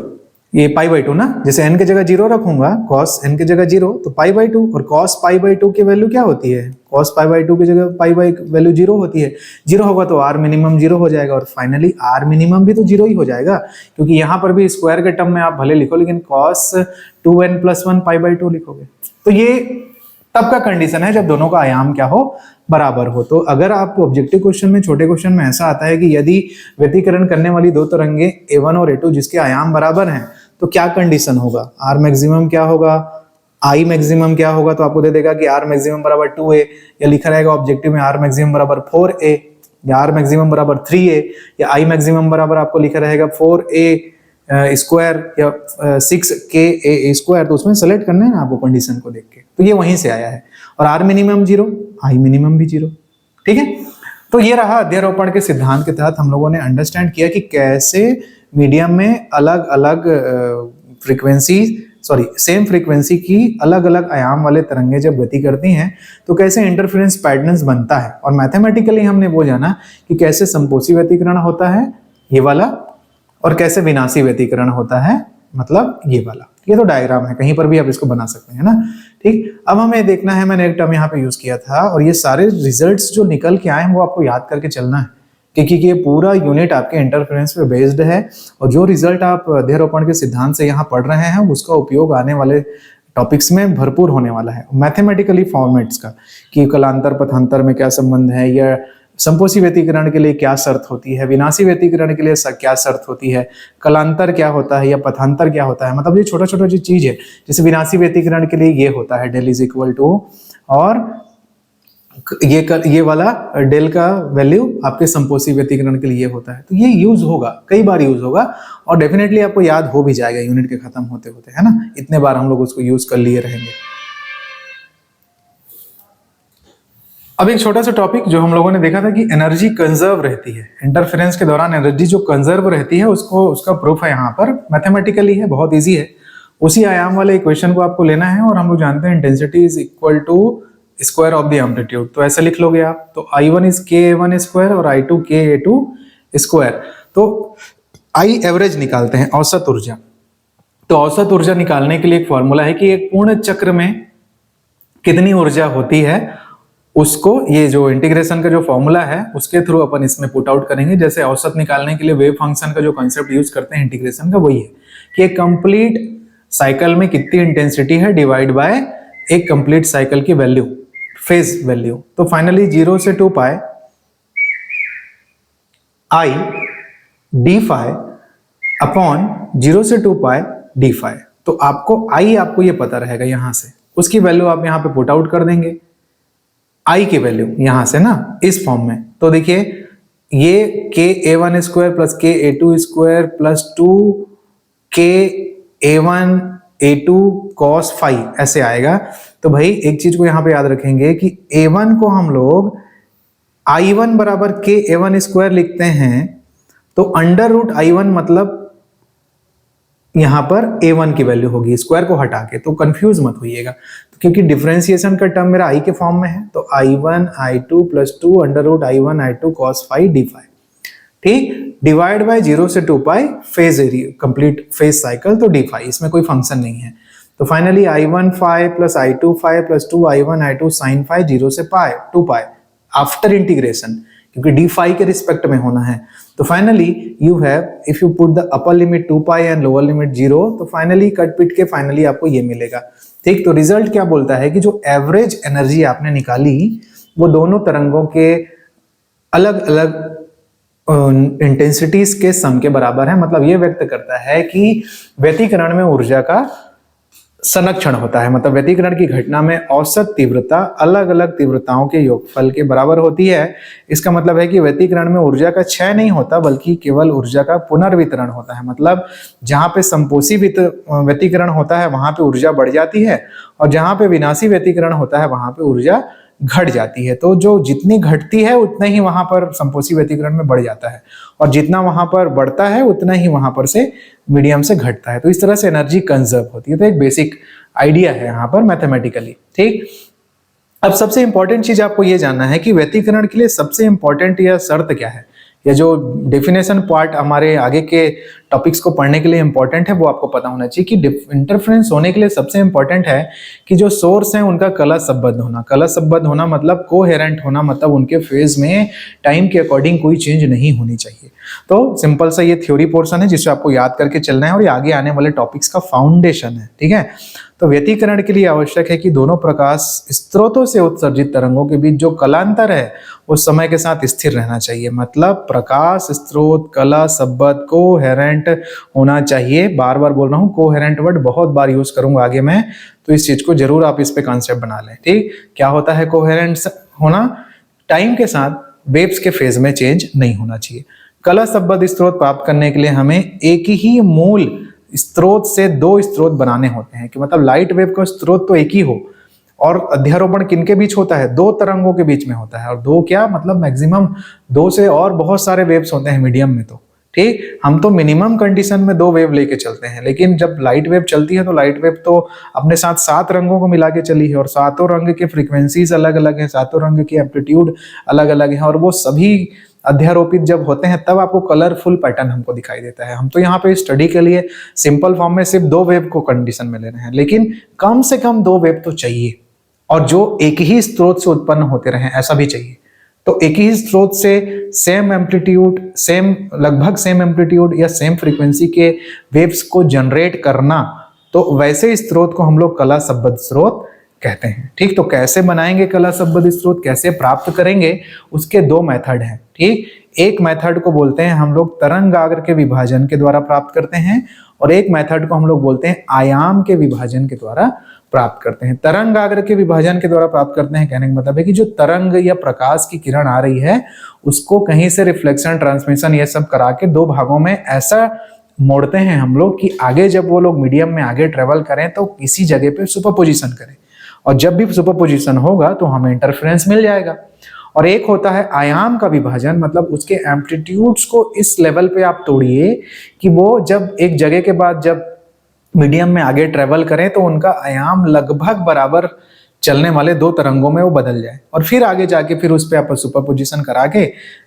S1: ये π/2 ना, जैसे n की जगह 0 रखूंगा, cos n की जगह 0 तो π/2, और cos π/2 की वैल्यू क्या होती है, cos π/2 की जगह वैल्यू 0 होती है, 0 होगा तो r मिनिमम 0 हो जाएगा, और फाइनली r मिनिमम भी तो 0 ही हो जाएगा, क्योंकि यहां पर भी स्क्वायर के टर्म में आप भले लिखो लेकिन cos 2n प्लस 1 π/2 लिखोगे। तो ये तब का कंडीशन है जब दोनों का आयाम क्या हो, बराबर हो। तो अगर आपको ऑब्जेक्टिव क्वेश्चन में, छोटे क्वेश्चन में ऐसा आता है कि यदि व्यतिकरण करने वाली दो तरंगे a1 और a2 जिसके आयाम बराबर हैं, तो क्या कंडीशन होगा, r मैक्सिमम क्या होगा, i मैक्सिमम क्या होगा, तो आपको दे देगा कि r मैक्सिमम बराबर 2a, या लिखा रहेगा ऑब्जेक्टिव में r मैक्सिमम बराबर 4a, या r मैक्सिमम बराबर 3a, या i मैक्सिमम बराबर आपको लिखा रहेगा 4a स्क्वायर या 6ka स्क्वायर। तो उसमें सेलेक्ट करना है ना आपको कंडीशन को देख के, तो ये वहीं से आया है, और r मिनिमम 0, i मिनिमम भी 0। ठीक है, तो ये रहा अध्यारोपण के सिद्धांत के तहत हम लोगों ने अंडरस्टैंड किया कि कैसे मीडियम में अलग अलग फ्रीक्वेंसी, सॉरी सेम फ्रीक्वेंसी की अलग अलग आयाम वाले तरंगे जब गति करती हैं तो कैसे इंटरफेरेंस पैटर्न्स बनता है, और मैथमेटिकली हमने वो जाना कि कैसे संपोषी व्यतिकरण होता है ये वाला, और कैसे विनाशी व्यतिकरण होता है मतलब ये वाला। ये तो डायग्राम है, कहीं पर भी आप इसको बना सकते हैं ना। ठीक, अब हमें देखना है, मैंने एक टर्म यहाँ पे यूज किया था, और ये सारे रिजल्ट्स जो निकल के आए हैं वो आपको याद करके चलना है, क्योंकि ये पूरा यूनिट आपके इंटरफेरेंस पे बेस्ड है, और जो रिजल्ट आप अध्यारोपण के सिद्धांत से यहाँ पढ़ रहे हैं उसका उपयोग आने वाले टॉपिक्स में भरपूर होने वाला है। मैथमेटिकली फॉर्मेट्स का, कि कलांतर पथांतर में क्या संबंध है, या संपोषी व्यतिकरण के लिए क्या शर्त होती है, विनाशी व्यतिकरण के लिए क्या शर्त होती है, कलांतर क्या होता है या पथांतर क्या होता है, मतलब ये छोटा छोटा जो चीज है, जैसे विनाशी व्यतिकरण के लिए ये होता है डेल इज इक्वल टू, और ये वाला डेल का वैल्यू आपके संपोषी व्यतिकरण के लिए होता है। तो ये यूज होगा, कई बार यूज होगा, और डेफिनेटली आपको याद हो भी जाएगा यूनिट के खत्म होते होते, है ना, इतने बार हम लोग उसको यूज कर लिए रहेंगे। अब एक छोटा सा टॉपिक जो हम लोगों ने देखा था कि एनर्जी कंजर्व रहती है, इंटरफेरेंस के दौरान एनर्जी जो कंजर्व रहती है उसका प्रूफ है यहाँ पर, मैथमेटिकली है, बहुत इजी है। उसी आयाम वाले इक्वेशन को आपको लेना है, और हम लोग जानते हैं intensity is equal to square of the amplitude, तो ऐसे लिख लोगे आप, तो I1 इज ka1 स्क्वायर और I2 ka2 स्क्वायर। तो आई एवरेज निकालते हैं, औसत ऊर्जा। तो औसत ऊर्जा निकालने के लिए एक फॉर्मूला है कि एक पूर्ण चक्र में कितनी ऊर्जा होती है, उसको ये जो इंटीग्रेशन का जो फॉर्मूला है उसके थ्रू अपन इसमें पुट आउट करेंगे। जैसे औसत निकालने के लिए वेव फंक्शन का जो कॉन्सेप्ट यूज करते हैं इंटीग्रेशन का, वही है कि एक कंप्लीट साइकिल में कितनी इंटेंसिटी है डिवाइड बाय एक कंप्लीट साइकिल की वैल्यू, फेज वैल्यू। तो फाइनली 0 से 2 पाई आई डी फाई अपॉन 0 से 2 पाई डी फाई। तो आपको आई आपको ये पता रहेगा यहां से, उसकी वैल्यू आप यहां पे पुट आउट कर देंगे, आई की वैल्यू यहां से ना इस फॉर्म में। तो देखिए ये के ए वन स्क्वायर प्लस के ए टू स्क्वायर प्लस 2 के A one A two cos phi ऐसे आएगा। तो भाई एक चीज को यहां पे याद रखेंगे कि ए वन को हम लोग आई वन बराबर के ए वन स्क्वायर लिखते हैं, तो अंडर रूट आई वन मतलब यहां पर a1 की वैल्यू होगी स्क्वायर को हटा के, तो कंफ्यूज मत होइएगा। तो क्योंकि डिफरेंशिएशन का टर्म मेरा i के फॉर्म में है, तो i1 i2 plus 2 under root i1 i2 cos phi d phi, ठीक, डिवाइड बाय 0 से 2 pi phase area complete phase cycle, तो डी फाइव, इसमें कोई फंक्शन नहीं है। तो finally i1 phi plus i2 phi plus 2 i1 i2 sine phi 0 से pi 2 pi after integration, क्योंकि डी फाइव के रिस्पेक्ट में होना है। तो finally you have, if you put the upper limit 2 pi and lower limit 0, तो finally cut पिट के finally आपको ये मिलेगा, ठीक। तो रिजल्ट क्या बोलता है कि जो एवरेज एनर्जी आपने निकाली वो दोनों तरंगों के अलग अलग इंटेंसिटीज के सम के बराबर है। मतलब ये व्यक्त करता है कि व्यतिकरण में ऊर्जा का संरक्षण होता है, मतलब व्यतिकरण की घटना में औसत तीव्रता अलग अलग तीव्रताओं के योगफल के बराबर होती है। इसका मतलब है कि व्यतिकरण में ऊर्जा का क्षय नहीं होता बल्कि केवल ऊर्जा का पुनर्वितरण होता है। मतलब जहां पे संपोषी व्यतिकरण होता है वहां पे ऊर्जा बढ़ जाती है, और जहां पे विनाशी व्यतिकरण होता है वहां पे ऊर्जा घट जाती है। तो जो जितनी घटती है उतना ही वहां पर संपोषी व्यतिकरण में बढ़ जाता है, और जितना वहां पर बढ़ता है उतना ही वहां पर से मीडियम से घटता है। तो इस तरह से एनर्जी कंजर्व होती है। तो एक बेसिक आइडिया है यहाँ पर मैथमेटिकली, ठीक। अब सबसे इंपॉर्टेंट चीज आपको ये जानना है कि व्यतिकरण के लिए सबसे इंपॉर्टेंट यह शर्त क्या है, या जो डेफिनेशन पार्ट हमारे आगे के टॉपिक्स को पढ़ने के लिए इंपॉर्टेंट है वो आपको पता होना चाहिए कि इंटरफेरेंस होने के लिए सबसे इंपॉर्टेंट है कि जो सोर्स है उनका कलश संबद्ध होना। कलश संबद्ध होना मतलब कोहेरेंट होना, मतलब उनके फेज में टाइम के अकॉर्डिंग कोई चेंज नहीं होनी चाहिए। तो सिंपल सा ये थ्योरी पोर्शन है जिसको आपको याद करके चलना है, और ये आगे आने वाले टॉपिक्स का फाउंडेशन है, ठीक है। तो व्यतिकरण के लिए आवश्यक है कि दोनों प्रकाश स्रोतों से उत्सर्जित तरंगों के बीच जो कलांतर है वो समय के साथ स्थिर रहना चाहिए। मतलब प्रकाश स्रोत कला संबद्ध कोहेरेंट होना चाहिए। बार बार बोल रहा हूँ, कोहेरेंट वर्ड बहुत बार यूज करूंगा आगे मैं, तो इस चीज को जरूर आप इस पे कॉन्सेप्ट बना लें, ठीक। क्या होता है कोहेरेंट होना? टाइम के साथ वेव्स के फेज में चेंज नहीं होना चाहिए। कला संबद्ध स्रोत प्राप्त करने के लिए हमें एक ही मूल स्रोत से दो स्रोत बनाने होते हैं, कि मतलब लाइट वेव का स्रोत तो एक ही हो, और अध्यारोपण किनके बीच होता है? दो तरंगों के बीच में होता है। और दो क्या मतलब मैक्सिमम 2 से और बहुत सारे वेव्स होते हैं मीडियम में, तो ठीक। हम तो मिनिमम कंडीशन में 2 वेव लेके चलते हैं, लेकिन जब लाइट वेव चलती है तो लाइट वेव तो अपने साथ 7 रंगों को मिला के चली है, और 7 रंग के फ्रीक्वेंसीज अलग अलग है, 7 रंग की एम्पलीट्यूड अलग अलग है, और वो सभी अध्यारोपित जब होते हैं तब आपको कलरफुल पैटर्न हमको दिखाई देता है। हम तो यहाँ पे स्टडी के लिए सिंपल फॉर्म में सिर्फ 2 वेव को कंडीशन में ले रहे हैं, लेकिन कम से कम 2 वेव तो चाहिए, और जो एक ही स्रोत से उत्पन्न होते रहे ऐसा भी चाहिए। तो एक ही स्रोत से सेम एम्पलीट्यूड, सेम लगभग सेम एम्पलीट्यूड या सेम फ्रीक्वेंसी के वेव्स को जनरेट करना, तो वैसे स्रोत को हम लोग कला संबद्ध स्रोत कहते हैं, ठीक। तो कैसे बनाएंगे कला संबद्ध स्रोत, कैसे प्राप्त करेंगे, उसके 2 मेथड हैं, ठीक। एक मेथड को बोलते हैं हम लोग तरंगाग्र के विभाजन के द्वारा प्राप्त करते हैं, और एक मेथड को हम लोग बोलते हैं आयाम के विभाजन के द्वारा प्राप्त करते हैं। तरंगाग्र के विभाजन के द्वारा प्राप्त करते हैं कहने का मतलब है कि जो तरंग या प्रकाश की किरण आ रही है उसको कहीं से रिफ्लेक्शन ट्रांसमिशन ये सब करा के 2 भागों में ऐसा मोड़ते हैं हम लोग कि आगे जब वो लोग मीडियम में आगे ट्रेवल करें तो किसी जगह पे सुपरपोजिशन करें, और जब भी सुपरपोजिशन होगा तो हमें इंटरफेरेंस मिल जाएगा। और एक होता है आयाम का विभाजन, मतलब उसके एम्पलीट्यूड्स को इस लेवल पे आप तोड़िए कि वो जब एक जगह के बाद जब मीडियम में आगे ट्रेवल करें तो उनका आयाम लगभग बराबर चलने वाले 2 तरंगों में वो बदल जाए, और फिर आगे जाके फिर उस पर आप सुपरपोजिशन करा के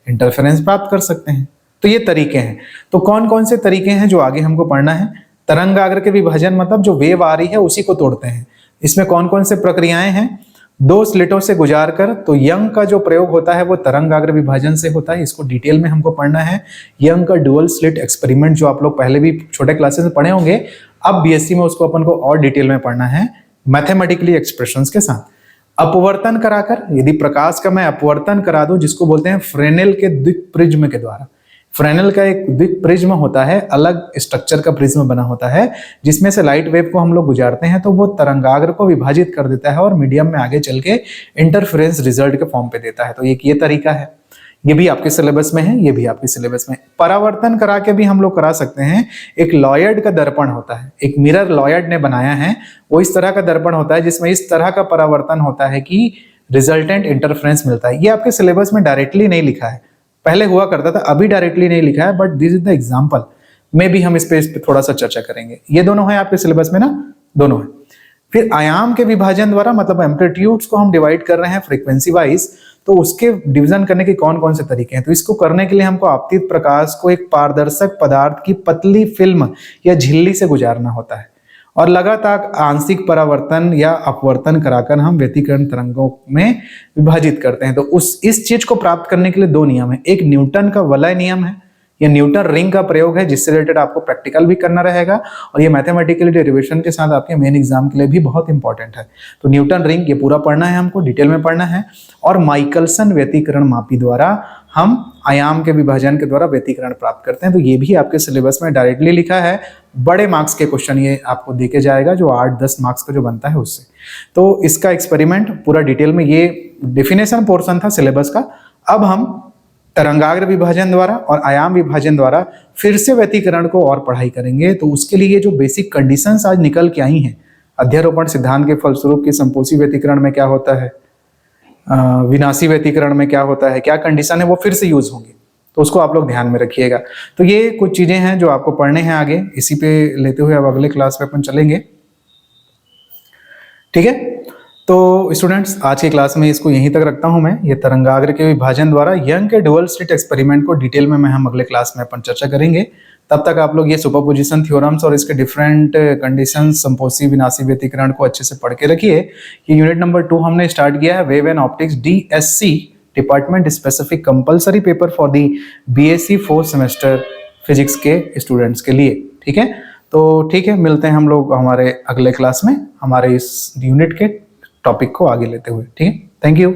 S1: इंटरफेरेंस प्राप्त कर सकते हैं। तो ये तरीके हैं। तो कौन कौन से तरीके हैं जो आगे हमको पढ़ना है? तरंगाग्र के विभाजन मतलब जो वेव आ रही है उसी को तोड़ते हैं। इसमें कौन कौन से प्रक्रियाएं हैं? दो स्लिटों से गुजार कर, तो यंग का जो प्रयोग होता है वो तरंगाग्र विभाजन से होता है। इसको डिटेल में हमको पढ़ना है। यंग का डुअल स्लिट एक्सपेरिमेंट जो आप लोग पहले भी छोटे क्लासेस में पढ़े होंगे, अब बीएससी में उसको अपन को और डिटेल में पढ़ना है मैथमेटिकली एक्सप्रेशंस के साथ। अपवर्तन कराकर, यदि प्रकाश का मैं अपवर्तन करा दूं, जिसको बोलते हैं फ्रेनेल के द्विप्रिज्म के द्वारा। फ्रेनेल का एक द्विप्रिज्म होता है, अलग स्ट्रक्चर का प्रिज्म बना होता है, जिसमें से लाइट वेव को हम लोग गुजारते हैं तो वो तरंगाग्र को विभाजित कर देता है और मीडियम में आगे चल के इंटरफेरेंस रिजल्ट के फॉर्म पे देता है। तो एक ये तरीका है, ये भी आपके सिलेबस में है, ये भी आपके सिलेबस में। परावर्तन करा के भी हम लोग करा सकते हैं। एक लॉयड का दर्पण होता है, एक मिरर लॉयड ने बनाया है, वो इस तरह का दर्पण होता है जिसमें इस तरह का परावर्तन होता है कि रिजल्टेंट इंटरफेरेंस मिलता है। ये आपके सिलेबस में डायरेक्टली नहीं लिखा है, पहले हुआ करता था, अभी डायरेक्टली नहीं लिखा है, but this is the example. में भी हम इस पे थोड़ा सा चर्चा करेंगे। ये दोनों है आपके सिलेबस में ना, दोनों है। फिर आयाम के विभाजन द्वारा, मतलब एम्पलीट्यूड्स को हम डिवाइड कर रहे हैं फ्रीक्वेंसी वाइज, तो उसके डिवीजन करने के कौन कौन से तरीके हैं। तो इसको करने के लिए हमको आपतित प्रकाश को एक पारदर्शक पदार्थ की पतली फिल्म या झिल्ली से गुजारना होता है और लगातार आंशिक परावर्तन या अपवर्तन कराकर हम व्यतिकरण तरंगों में विभाजित करते हैं। तो इस चीज को प्राप्त करने के लिए दो नियम है। एक न्यूटन का वलय नियम है, ये न्यूटन रिंग का प्रयोग है, जिससे रिलेटेड आपको प्रैक्टिकल भी करना रहेगा और ये मैथमेटिकल डेरिवेशन के साथ आपके मेन एग्जाम के लिए भी बहुत इंपॉर्टेंट है। तो न्यूटन रिंग ये पूरा पढ़ना है, हमको डिटेल में पढ़ना है। और माइकलसन व्यतिकरण मापी द्वारा हम आयाम के विभाजन के द्वारा व्यतिकरण प्राप्त करते हैं। तो ये भी आपके सिलेबस में डायरेक्टली लिखा है। बड़े मार्क्स के क्वेश्चन ये आपको देके जाएगा, जो 8-10 मार्क्स का जो बनता है उससे। तो इसका एक्सपेरिमेंट पूरा डिटेल में, ये डेफिनेशन पोर्शन था सिलेबस का। अब हम तरंगाग्र विभाजन द्वारा और आयाम विभाजन द्वारा फिर से व्यतिकरण को और पढ़ाई करेंगे। तो उसके लिए जो बेसिक कंडीशंस आज निकल के आई हैं, अध्यारोपण सिद्धांत के फलस्वरूप की संपोषी व्यतिकरण में क्या होता है, विनाशी व्यतिकरण में क्या होता है, क्या कंडीशन है, वो फिर से यूज होंगी। तो उसको आप लोग ध्यान में रखिएगा। तो ये कुछ चीजें हैं जो आपको पढ़ने हैं आगे, इसी पे लेते हुए अब अगले क्लास में अपन चलेंगे। ठीक है, तो स्टूडेंट्स आज की क्लास में इसको यहीं तक रखता हूं मैं। ये तरंगाग्र के विभाजन द्वारा यंग के डुअल स्लिट एक्सपेरिमेंट को डिटेल में हम अगले क्लास में अपन चर्चा करेंगे। तब तक आप लोग ये सुपरपोजिशन थ्योरम्स और इसके डिफरेंट कंडीशंस, संपोषी विनाशी व्यतिकरण को अच्छे से पढ़ के रखिए। ये यूनिट नंबर 2 हमने स्टार्ट किया है, wave and optics DSC department specific compulsory paper for the BSc 4th semester physics के स्टूडेंट्स के लिए। ठीक है, तो ठीक है, मिलते हैं हम लोग हमारे अगले क्लास में हमारे इस यूनिट के टॉपिक को आगे लेते हुए। ठीक है, थैंक यू।